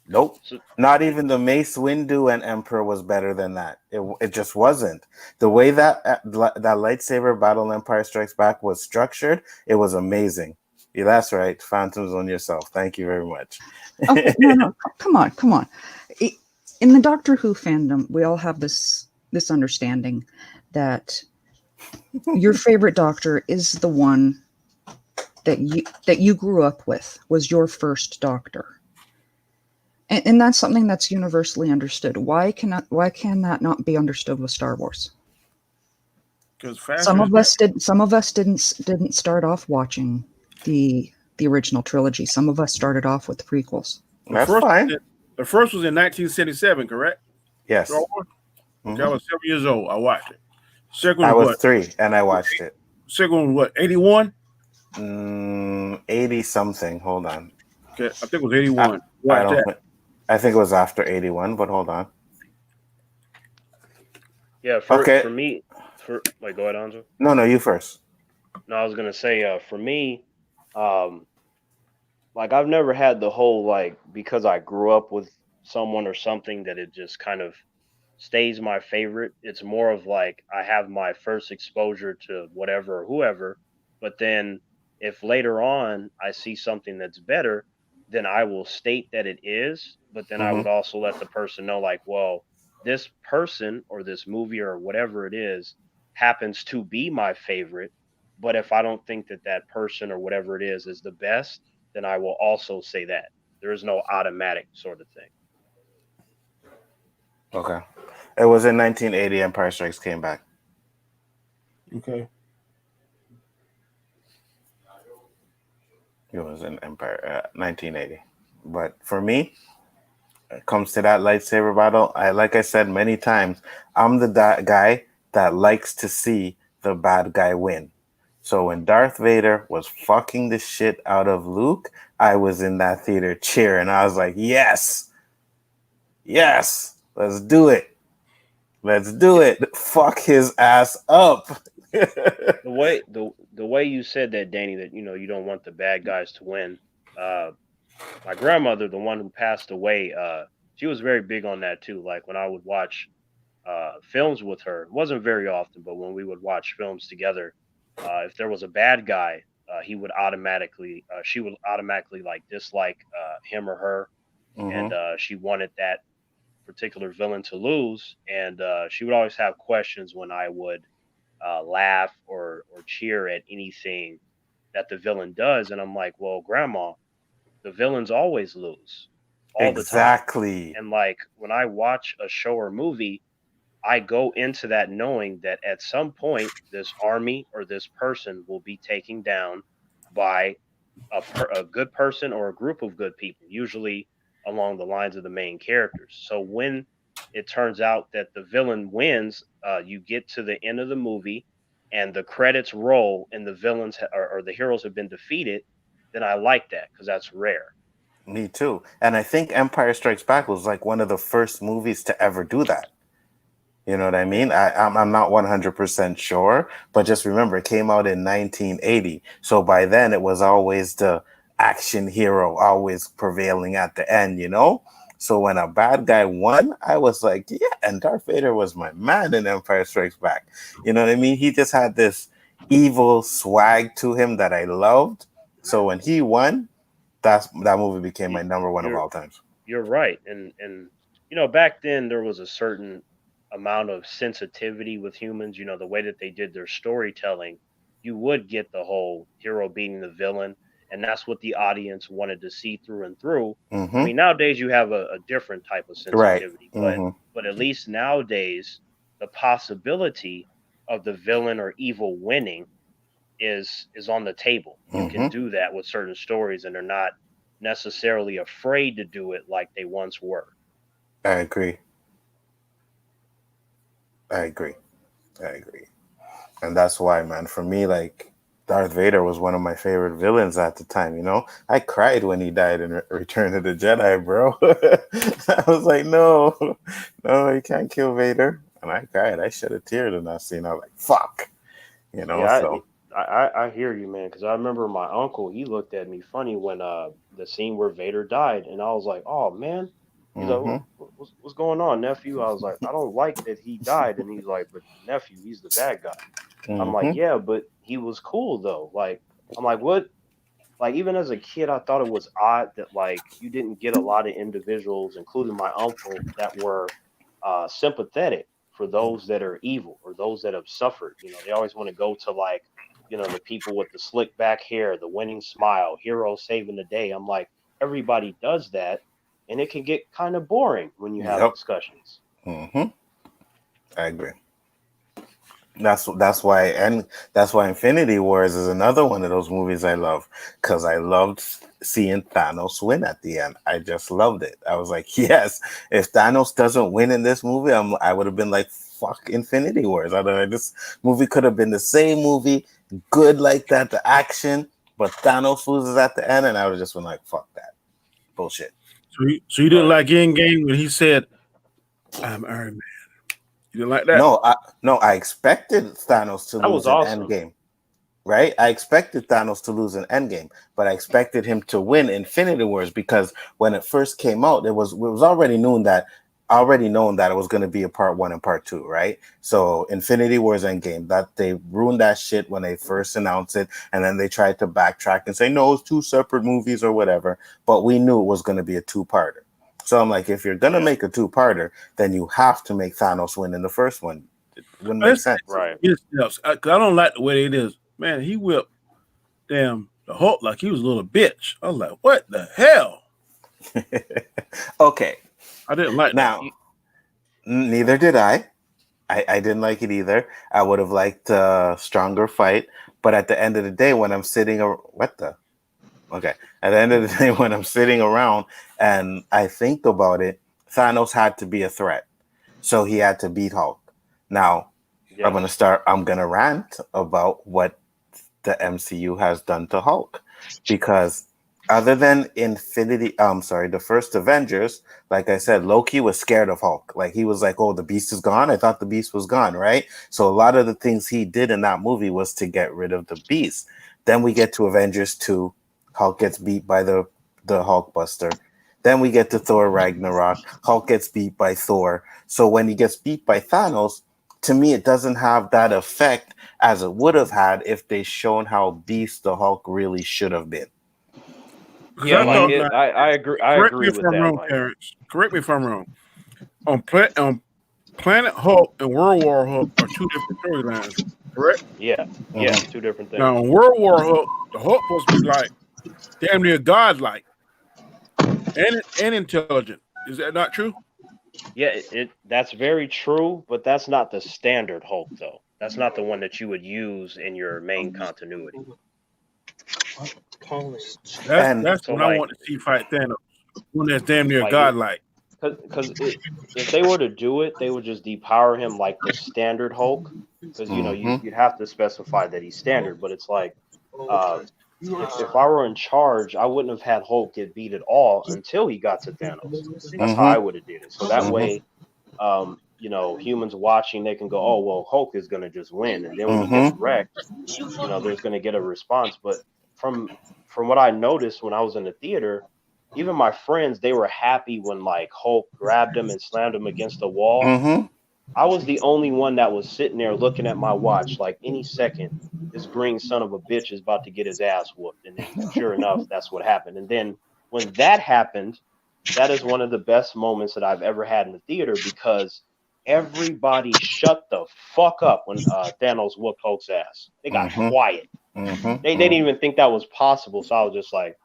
Nope. Not even the Mace Windu and Emperor was better than that. It just wasn't. The way that lightsaber battle Empire Strikes Back was structured, it was amazing. Yeah, that's right. Phantoms on yourself. Thank you very much. Okay, no, come on. In the Doctor Who fandom, we all have this understanding that your favorite Doctor is the one that you grew up with, was your first Doctor. And that's something that's universally understood. Why can that not be understood with Star Wars? Because some of us didn't start off watching the original trilogy. Some of us started off with the prequels. That's fine. The first was in 1977, correct? Yes. Okay, I was 7 years old. I watched it. Second I was 3 and I watched it. Second one, what? 81? 80 something. Hold on. Okay, I think it was 81. I think it was after 81, but hold on. Yeah, for me, go ahead, Anjo. No, you first. No, I was gonna say, for me, like I've never had the whole because I grew up with someone or something that it just kind of stays my favorite. It's more of like I have my first exposure to whatever or whoever, but then if later on I see something that's better, then I will state that it is, but then I would also let the person know, like, well, this person or this movie or whatever it is happens to be my favorite. But if I don't think that person or whatever it is the best, then I will also say that. There is no automatic sort of thing. Okay. It was in 1980 Empire Strikes came back. Okay. It was in Empire 1980. But for me, it comes to that lightsaber battle. Like I said many times, I'm the guy that likes to see the bad guy win. So when Darth Vader was fucking the shit out of Luke, I was in that theater cheering. I was like, yes, let's do it. Fuck his ass up. The way you said that, Danny, that you don't want the bad guys to win. My grandmother, the one who passed away, she was very big on that too. Like when I would watch films with her, it wasn't very often, but when we would watch films together, if there was a bad guy, she would automatically like dislike him or her, and she wanted that particular villain to lose, and she would always have questions when I would laugh or cheer at anything that the villain does, and I'm like, well, Grandma, the villains always lose all the time, Exactly. and like when I watch a show or movie, I go into that knowing that at some point this army or this person will be taken down by a good person or a group of good people, usually along the lines of the main characters. So when it turns out that the villain wins, you get to the end of the movie and the credits roll and the villains or the heroes have been defeated, then I like that because that's rare. Me too. And I think Empire Strikes Back was like one of the first movies to ever do that. You know what I mean? I'm not 100% sure, but just remember it came out in 1980. So by then it was always the action hero always prevailing at the end, you know? So when a bad guy won, I was like, yeah, and Darth Vader was my man in Empire Strikes Back. You know what I mean? He just had this evil swag to him that I loved. So when he won, that movie became my number one of You're all times. you're right, and back then there was a certain amount of sensitivity with humans. The way that they did their storytelling, you would get the whole hero beating the villain, and that's what the audience wanted to see through and through. I Mm-hmm. mean, nowadays you have a different type of Right. sensitivity, but Mm-hmm. at least nowadays the possibility of the villain or evil winning is on the table. You can Mm-hmm. do that with certain stories, and they're not necessarily afraid to do it like they once were. I agree. I agree. I agree. And that's why, man, for me, like, Darth Vader was one of my favorite villains at the time, you know? I cried when he died in Return of the Jedi, bro. I was like, no, you can't kill Vader. And I cried. I shed a tear in that scene. I was like, fuck. Yeah, So. I hear you, man. Because I remember my uncle. He looked at me funny when the scene where Vader died, and I was like, "Oh man." He's like, Mm-hmm. what's going on, nephew?" I was like, "I don't like that he died," and he's like, "But nephew, he's the bad guy." I'm like, Mm-hmm. "Yeah, but he was cool though." Like, I'm like, "What?" Like, even as a kid, I thought it was odd that like you didn't get a lot of individuals, including my uncle, that were sympathetic for those that are evil or those that have suffered. They always want to go to like, the people with the slick back hair, the winning smile, hero saving the day. I'm like, everybody does that, and it can get kind of boring when you have Yep. discussions. Mm-hmm. I agree. That's why Infinity Wars is another one of those movies I love, because I loved seeing Thanos win at the end. I just loved it. I was like, yes, if Thanos doesn't win in this movie, I would have been like, fuck Infinity Wars. I don't know, this movie could have been the same movie, good like that, the action, but Thanos loses at the end, and I would have just been like, fuck that bullshit. So you didn't Right. like Endgame when he said, "I'm Iron Man." You didn't like that? No, I expected Thanos to That was lose in awesome. Endgame. Right? I expected Thanos to lose in Endgame, but I expected him to win Infinity Wars, because when it first came out, it was already known that it was going to be a part 1 and part 2, right? So Infinity Wars Endgame, that they ruined that shit when they first announced it, and then they tried to backtrack and say no, it's 2 separate movies or whatever, but we knew it was going to be a 2-parter. So I'm like, if you're going to make a 2-parter, then you have to make Thanos win in the first one. It wouldn't make sense. Right. Because I don't like the way it is. Man, he whipped damn the Hulk like he was a little bitch. I was like, what the hell? Okay. I didn't like Now, neither did I. I didn't like it either. I would have liked a stronger fight. But at the end of the day, when I'm sitting at the end of the day, when I'm sitting around and I think about it, Thanos had to be a threat. So he had to beat Hulk. Now, Yes. I'm going to rant about what the MCU has done to Hulk, because other than the first Avengers, like I said, Loki was scared of Hulk. Like, he was like, oh, the Beast is gone. I thought the Beast was gone, right? So a lot of the things he did in that movie was to get rid of the Beast. Then we get to Avengers 2. Hulk gets beat by the Hulkbuster. Then we get to Thor Ragnarok. Hulk gets beat by Thor. So when he gets beat by Thanos, to me, it doesn't have that effect as it would have had if they shown how beast the Hulk really should have been. because Yeah, I like thought, like, I agree. I correct me agree if with I'm that, wrong, Mike. Terrence. Correct me if I'm wrong. on Planet Hulk and World War Hulk are two different storylines, correct? Yeah, yeah, two different things. Now, in World War Hulk, the Hulk supposed to be like damn near godlike and intelligent. Is that not true? Yeah, that's very true, but that's not the standard Hulk though. That's not the one that you would use in your main continuity. That's So when I like, want to see fight Thanos. One that's damn near like godlike. because if they were to do it, they would just depower him like the standard Hulk. Because you'd have to specify that he's standard, but it's like if I were in charge, I wouldn't have had Hulk get beat at all until he got to Thanos. That's how I would have did it. So that way, humans watching, they can go, oh well, Hulk is gonna just win, and then when he gets wrecked, there's gonna get a response. But from what I noticed when I was in the theater, even my friends, they were happy when like Hulk grabbed him and slammed him against the wall. I was the only one that was sitting there looking at my watch, like any second, this green son of a bitch is about to get his ass whooped. And then sure enough, that's what happened. And then when that happened, that is one of the best moments that I've ever had in the theater because everybody shut the fuck up when Thanos whooped Hulk's ass. They got quiet. They didn't even think that was possible. So I was just like,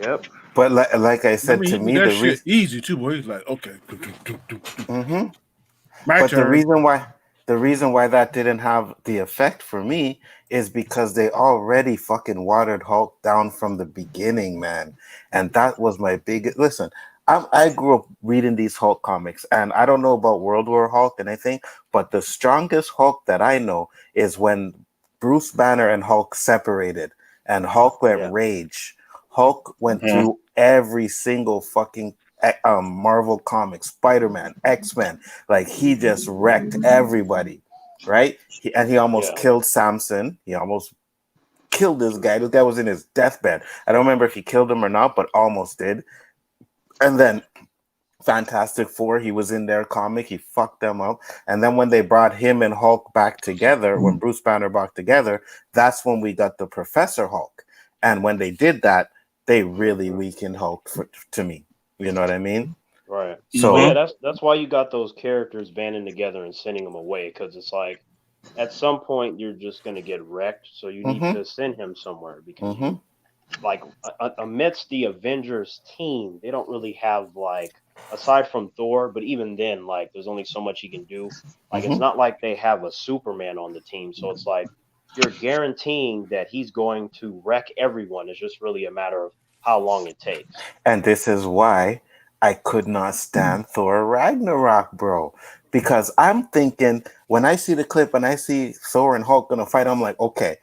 yep. But like I said, to me, that shit easy too, boy. He's like, okay. But the reason why that didn't have the effect for me is because they already fucking watered Hulk down from the beginning, man. And that was my biggest. Listen, I grew up reading these Hulk comics, and I don't know about World War Hulk and anything, but the strongest Hulk that I know is when Bruce Banner and Hulk separated, and Hulk went rage. Hulk went through every single fucking Marvel comic, Spider-Man, X-Men. Like, he just wrecked everybody, right? He almost killed Samson. He almost killed this guy. This guy was in his deathbed. I don't remember if he killed him or not, but almost did. And then Fantastic Four, he was in their comic. He fucked them up. And then when they brought him and Hulk back together, when Bruce Banner back together, that's when we got the Professor Hulk. And when they did that, they really weakened Hulk to me. You know what I mean? Right. So yeah, that's why you got those characters banding together and sending them away, because it's like at some point you're just gonna get wrecked. So you need to send him somewhere because like amidst the Avengers team, they don't really have like, aside from Thor, but even then, like there's only so much he can do. Like it's not like they have a Superman on the team, so it's like you're guaranteeing that he's going to wreck everyone. It's just really a matter of how long it takes. And this is why I could not stand Thor Ragnarok, bro. Because I'm thinking, when I see the clip and I see Thor and Hulk gonna fight, I'm like, okay,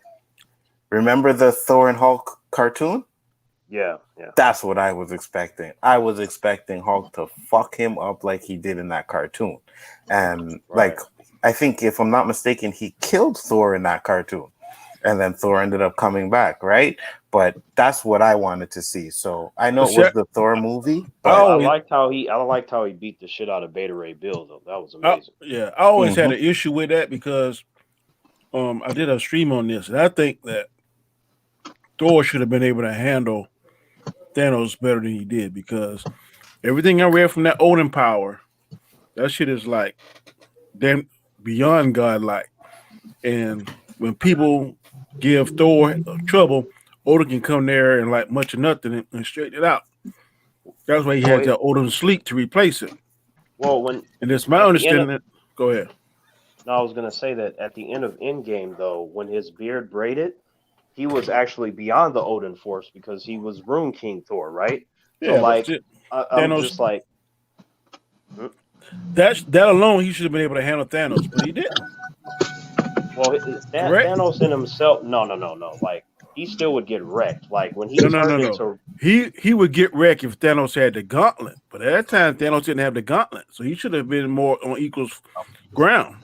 remember the Thor and Hulk cartoon? Yeah. That's what I was expecting. I was expecting Hulk to fuck him up like he did in that cartoon. And like, I think if I'm not mistaken, he killed Thor in that cartoon. And then Thor ended up coming back, right? But that's what I wanted to see. So I know it was the Thor movie. But I liked how he beat the shit out of Beta Ray Bill, though. That was amazing. I always had an issue with that because I did a stream on this, and I think that Thor should have been able to handle Thanos better than he did, because everything I read from that Odin power, that shit is like damn beyond godlike. And when people give Thor trouble, Odin can come there and like much of nothing and straighten it out. That's why he had that Odin sleep to replace it. Well, and it's my understanding. Go ahead. No, I was gonna say that at the end of Endgame, though, when his beard braided, he was actually beyond the Odin force because he was Rune King Thor, right? Yeah, so like I'm just like that alone, he should have been able to handle Thanos, but he didn't. Well, Thanos in himself, no. Like he still would get wrecked. Like when he turned into he would get wrecked if Thanos had the gauntlet. But at that time, Thanos didn't have the gauntlet, so he should have been more on equal ground.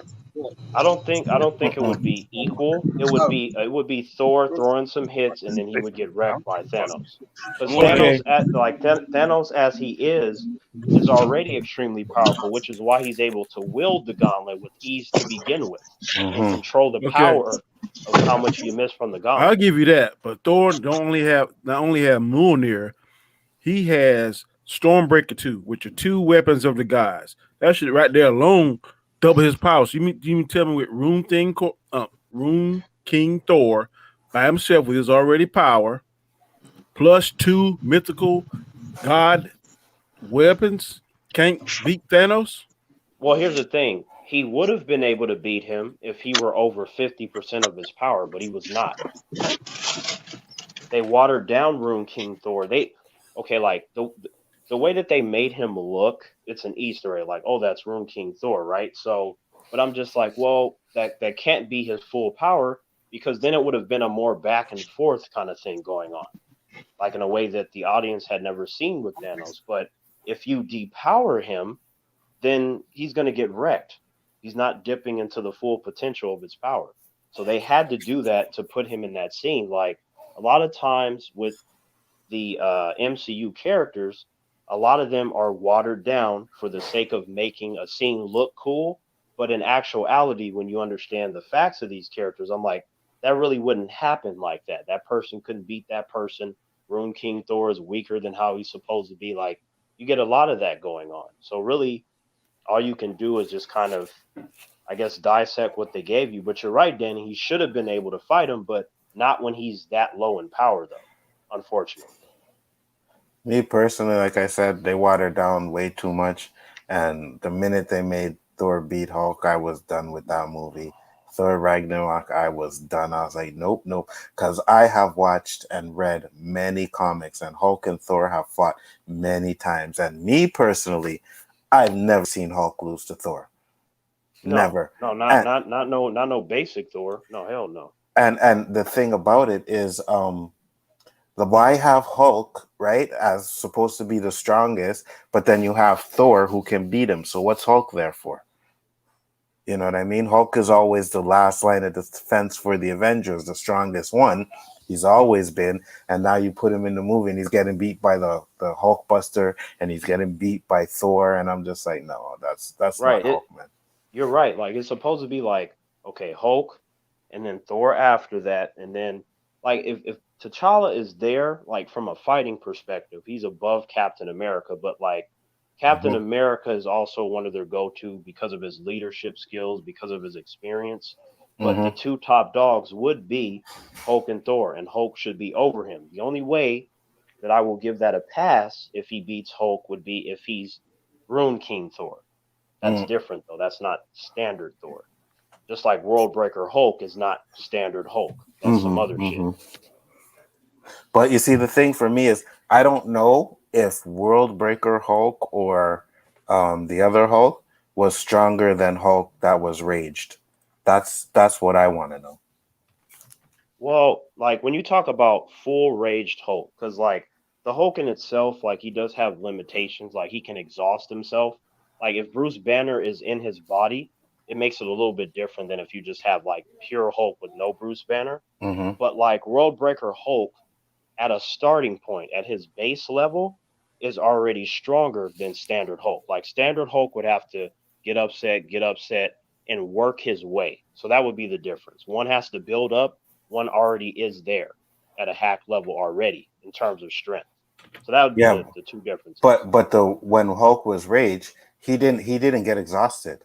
I don't think it would be equal. It would be Thor throwing some hits, and then he would get wrecked by Thanos. Because Thanos as he is already extremely powerful, which is why he's able to wield the gauntlet with ease to begin with and control the power of how much you miss from the gauntlet. I'll give you that, but Thor not only have Mjolnir, he has Stormbreaker 2 with your two weapons of the gods. That shit right there alone double his power. So you mean tell me with Rune King Thor by himself with his already power plus two mythical god weapons can't beat Thanos? Well, here's the thing. He would have been able to beat him if he were over 50% of his power, but he was not. They watered down Rune King Thor. Like the way that they made him look, it's an Easter egg. Like, oh, that's Rune King Thor, right? So, but I'm just like, well, that can't be his full power because then it would have been a more back and forth kind of thing going on, like in a way that the audience had never seen with Thanos. But if you depower him, then he's going to get wrecked. He's not dipping into the full potential of his power. So they had to do that to put him in that scene. Like a lot of times with the MCU characters, a lot of them are watered down for the sake of making a scene look cool. But in actuality, when you understand the facts of these characters, I'm like, that really wouldn't happen like that. That person couldn't beat that person. Rune King Thor is weaker than how he's supposed to be. Like, you get a lot of that going on. So really, all you can do is just kind of, I guess, dissect what they gave you. But you're right, Danny. He should have been able to fight him, but not when he's that low in power, though, unfortunately. Me personally, like I said, they watered down way too much. And the minute they made Thor beat Hulk, I was done with that movie. Thor Ragnarok, I was done. I was like, nope. Because I have watched and read many comics, and Hulk and Thor have fought many times. And me personally, I've never seen Hulk lose to Thor. Never. No, not no basic Thor. No, hell no. And the thing about it is, why have Hulk, right, as supposed to be the strongest, but then you have Thor who can beat him. So what's Hulk there for? You know what I mean? Hulk is always the last line of defense for the Avengers, the strongest one. He's always been, and now you put him in the movie and he's getting beat by the Hulkbuster and he's getting beat by Thor, and I'm just like, no, that's right. not Hulk, man. You're right. Like it's supposed to be like, okay, Hulk, and then Thor after that, and then like if T'Challa is there, like from a fighting perspective, he's above Captain America, but like Captain America is also one of their go-to because of his leadership skills, because of his experience. But the two top dogs would be Hulk and Thor, and Hulk should be over him. The only way that I will give that a pass if he beats Hulk would be if he's Rune King Thor. That's different though. That's not standard Thor. Just like World Breaker Hulk is not standard Hulk. That's some other shit. But you see, the thing for me is I don't know if World Breaker Hulk or the other Hulk was stronger than Hulk that was raged. That's what I want to know. Well, like when you talk about full raged Hulk, because like the Hulk in itself, like he does have limitations. Like he can exhaust himself. Like if Bruce Banner is in his body, it makes it a little bit different than if you just have like pure Hulk with no Bruce Banner. But like World Breaker Hulk at a starting point, at his base level, is already stronger than standard Hulk. Like standard Hulk would have to get upset, and work his way. So that would be the difference. One has to build up, one already is there at a hack level already in terms of strength. So that would be the two differences. But when Hulk was rage, he didn't get exhausted.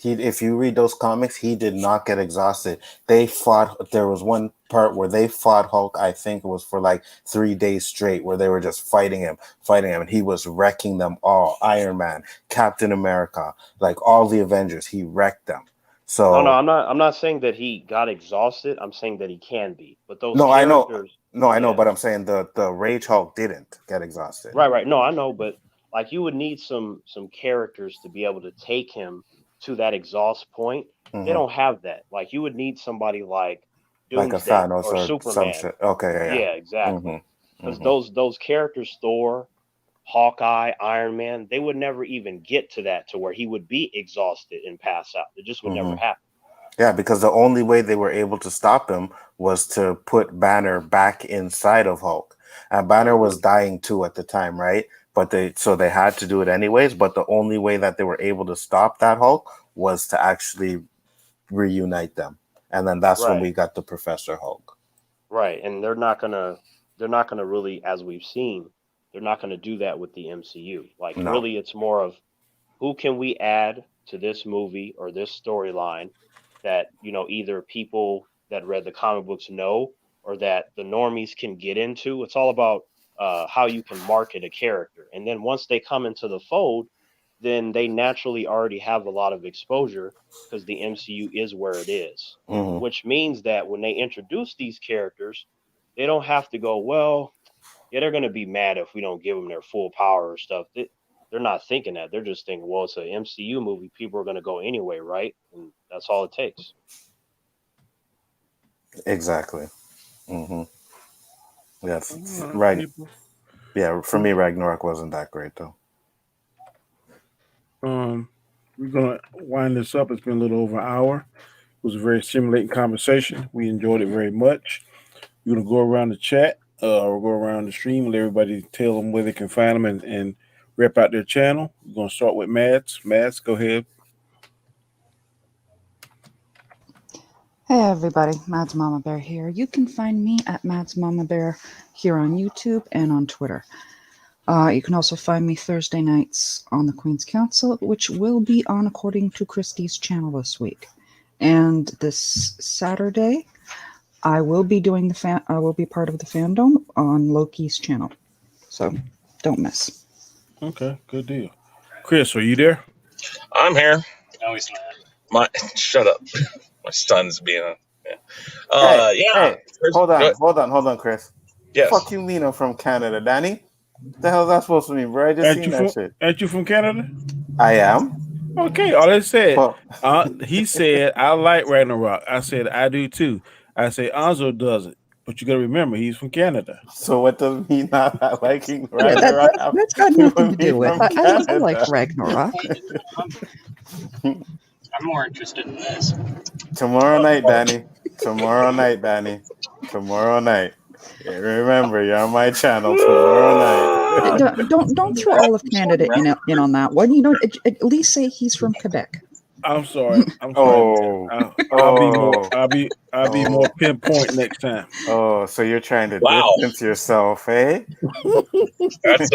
If you read those comics, he did not get exhausted. They fought. There was one part where they fought Hulk. I think it was for like 3 days straight, where they were just fighting him, and he was wrecking them all. Iron Man, Captain America, like all the Avengers, he wrecked them. So no, I'm not saying that he got exhausted. I'm saying that he can be. But those I know, yeah. but I'm saying the Rage Hulk didn't get exhausted. Right. No, I know, but like you would need some characters to be able to take him to that exhaust point. They don't have that. Like you would need somebody like Doomsday like a Thanos or Superman. some shit. Okay, yeah, exactly. Because those characters, Thor, Hawkeye, Iron Man, they would never even get to that to where he would be exhausted and pass out. It just would never happen. Yeah, because the only way they were able to stop him was to put Banner back inside of Hulk. And Banner was dying too at the time, right? But they had to do it anyways. But the only way that they were able to stop that Hulk was to actually reunite them. And then that's when we got the Professor Hulk. Right. And they're not gonna really, as we've seen, They're not going to do that with the MCU. Like, No. really, it's more of who can we add to this movie or this storyline that, either people that read the comic books know or that the normies can get into. It's all about how you can market a character. And then once they come into the fold, then they naturally already have a lot of exposure because the MCU is where it is, Mm-hmm. which means that when they introduce these characters, they don't have to go, well, yeah, they're going to be mad if we don't give them their full power or stuff. They're not thinking that. They're just thinking, well, it's an MCU movie. People are going to go anyway, right? And that's all it takes. Exactly. Mm-hmm. Yes. Right. Yeah. For me, Ragnarok wasn't that great though. We're gonna wind this up. It's been a little over an hour. It was a very stimulating conversation. We enjoyed it very much. We're gonna go around the chat or go around the stream and let everybody tell them where they can find them and rep out their channel. We're gonna start with Mads. Mads, go ahead. Hey everybody, Mads Mama Bear here. You can find me at Mads Mama Bear here on YouTube and on Twitter. You can also find me Thursday nights on the Queen's Council, which will be on according to Christie's channel this week. And this Saturday, I will be doing I will be part of the fandom on Loki's channel. So don't miss. Okay, good deal. Chris, are you there? I'm here. No, he's not. Shut up. My son's being a Hey, hold on, Chris. Yes. Fuck you mean I'm from Canada, Danny? The hell's that supposed to mean, bro? I just seen that shit. Ain't you from Canada? I am. Okay, all I said. Well, He said, I like Ragnarok. I said, I do too. I say, Anzo doesn't. But you got to remember, he's from Canada. so what does me not liking Yeah, Ragnarok? that's got nothing to do with from it. I like Canada? Ragnarok. I'm more interested in this. Tomorrow night, Danny. Tomorrow night. Yeah, remember, you're on my channel tomorrow night. Don't throw all of Canada in on that one. At least say he's from Quebec. I'm sorry. I'll be more pinpoint next time. Oh, so you're trying to Wow. distance yourself, eh? That's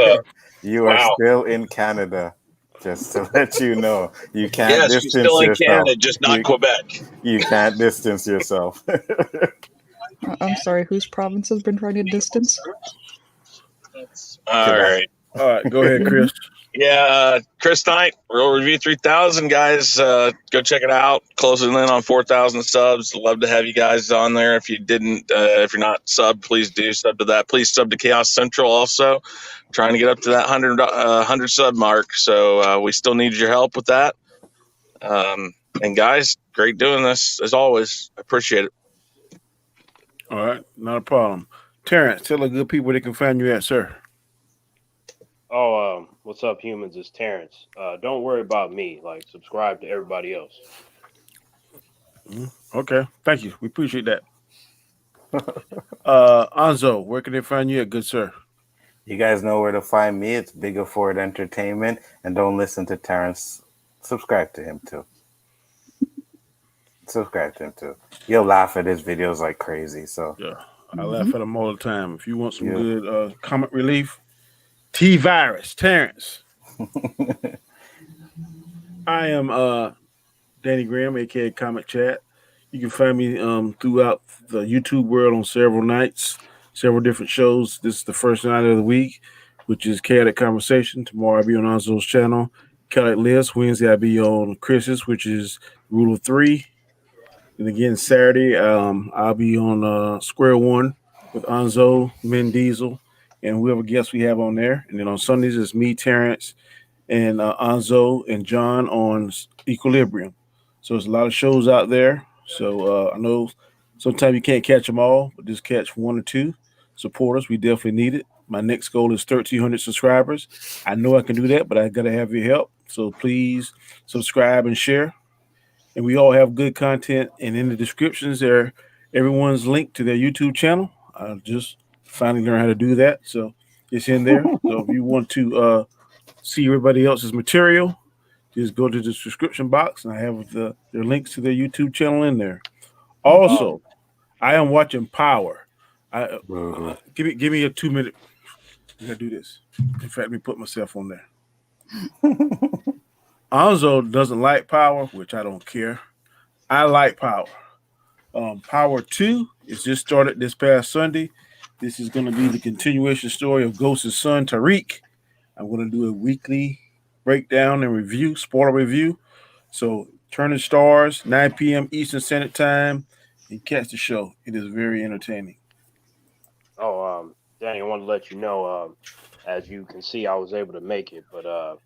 You are still in Canada. Just to let you know, you can't distance still in yourself. Canada, just not Quebec. You can't distance yourself. I'm sorry, whose province has been trying to distance? All right. All right, go ahead, Chris. Yeah, Chris Knight, Real Review 3000, guys. Go check it out. Closing in on 4,000 subs. Love to have you guys on there. If you're not subbed, please do sub to that. Please sub to Chaos Central also. Trying to get up to that 100 sub mark. So we still need your help with that. And guys, great doing this as always. I appreciate it. All right, not a problem. Terrence, tell the good people where they can find you at, sir. Oh, what's up, humans? It's Terrence. Don't worry about me. Like, subscribe to everybody else. Okay, thank you. We appreciate that. Anzo, where can they find you at, good sir? You guys know where to find me. It's Bigger Ford Entertainment. And don't listen to Terrence. Subscribe to him, too. You'll laugh at his videos like crazy. So yeah, I laugh at him all the time. If you want some good comic relief, T-Virus, Terrence. I am Danny Graham, aka Comic Chat. You can find me throughout the YouTube world on several nights, several different shows. This is the first night of the week, which is Khaotic Conversation. Tomorrow I'll be on Anzo's channel, Khaotic List. Wednesday I'll be on Chris's, which is Rule of Three. And again, Saturday, I'll be on Square One with Anzo, Min Diesel, and whoever guests we have on there. And then on Sundays, it's me, Terrence, and Anzo and John on Equilibrium. So there's a lot of shows out there. So I know sometimes you can't catch them all, but just catch one or two. Support us. We definitely need it. My next goal is 1,300 subscribers. I know I can do that, but I got to have your help. So please subscribe and share. And we all have good content. And in the descriptions there, everyone's linked to their YouTube channel. I just finally learned how to do that. So it's in there. So if you want to see everybody else's material, just go to the description box and I have their links to their YouTube channel in there. Also, I am watching Power. Give me a 2 minute. I gotta do this. In fact, let me put myself on there. Anzo doesn't like power, which I don't care. I like power. Power 2 is just started this past Sunday. This is going to be the continuation story of Ghost's son, Tariq. I'm going to do a weekly breakdown and review, spoiler review. So, Turning Stars, 9 p.m. Eastern Standard Time, and catch the show. It is very entertaining. Oh, Danny, I want to let you know, as you can see, I was able to make it, but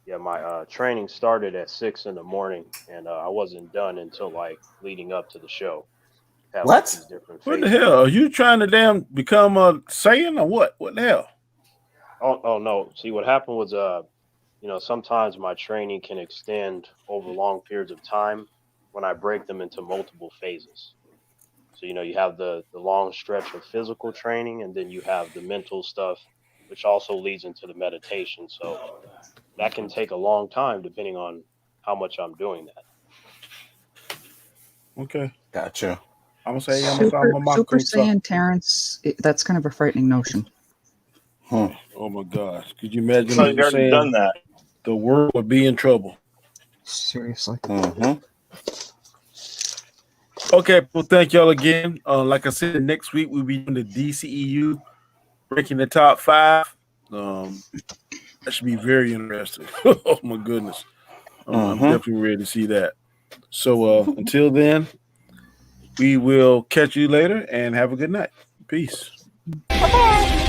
yeah, my training started at 6 in the morning, and I wasn't done until like leading up to the show. Had like What? these different What the phases. hell? Are you trying to damn become a Saiyan or what? What the hell? Oh no. See, what happened was, sometimes my training can extend over long periods of time when I break them into multiple phases. So, you have the long stretch of physical training, and then you have the mental stuff, which also leads into the meditation. So that can take a long time depending on how much I'm doing that. Okay. Gotcha. I'm going to say, Super Saiyan Terrence, that's kind of a frightening notion. Oh my gosh. Could you imagine So you've me already saying done that. the world would be in trouble? Seriously. Okay, well, thank y'all again. Like I said, next week we'll be doing the DCEU, breaking the top 5. That should be very interesting. Oh my goodness. I'm definitely ready to see that. So until then, we will catch you later and have a good night. Peace. Bye-bye.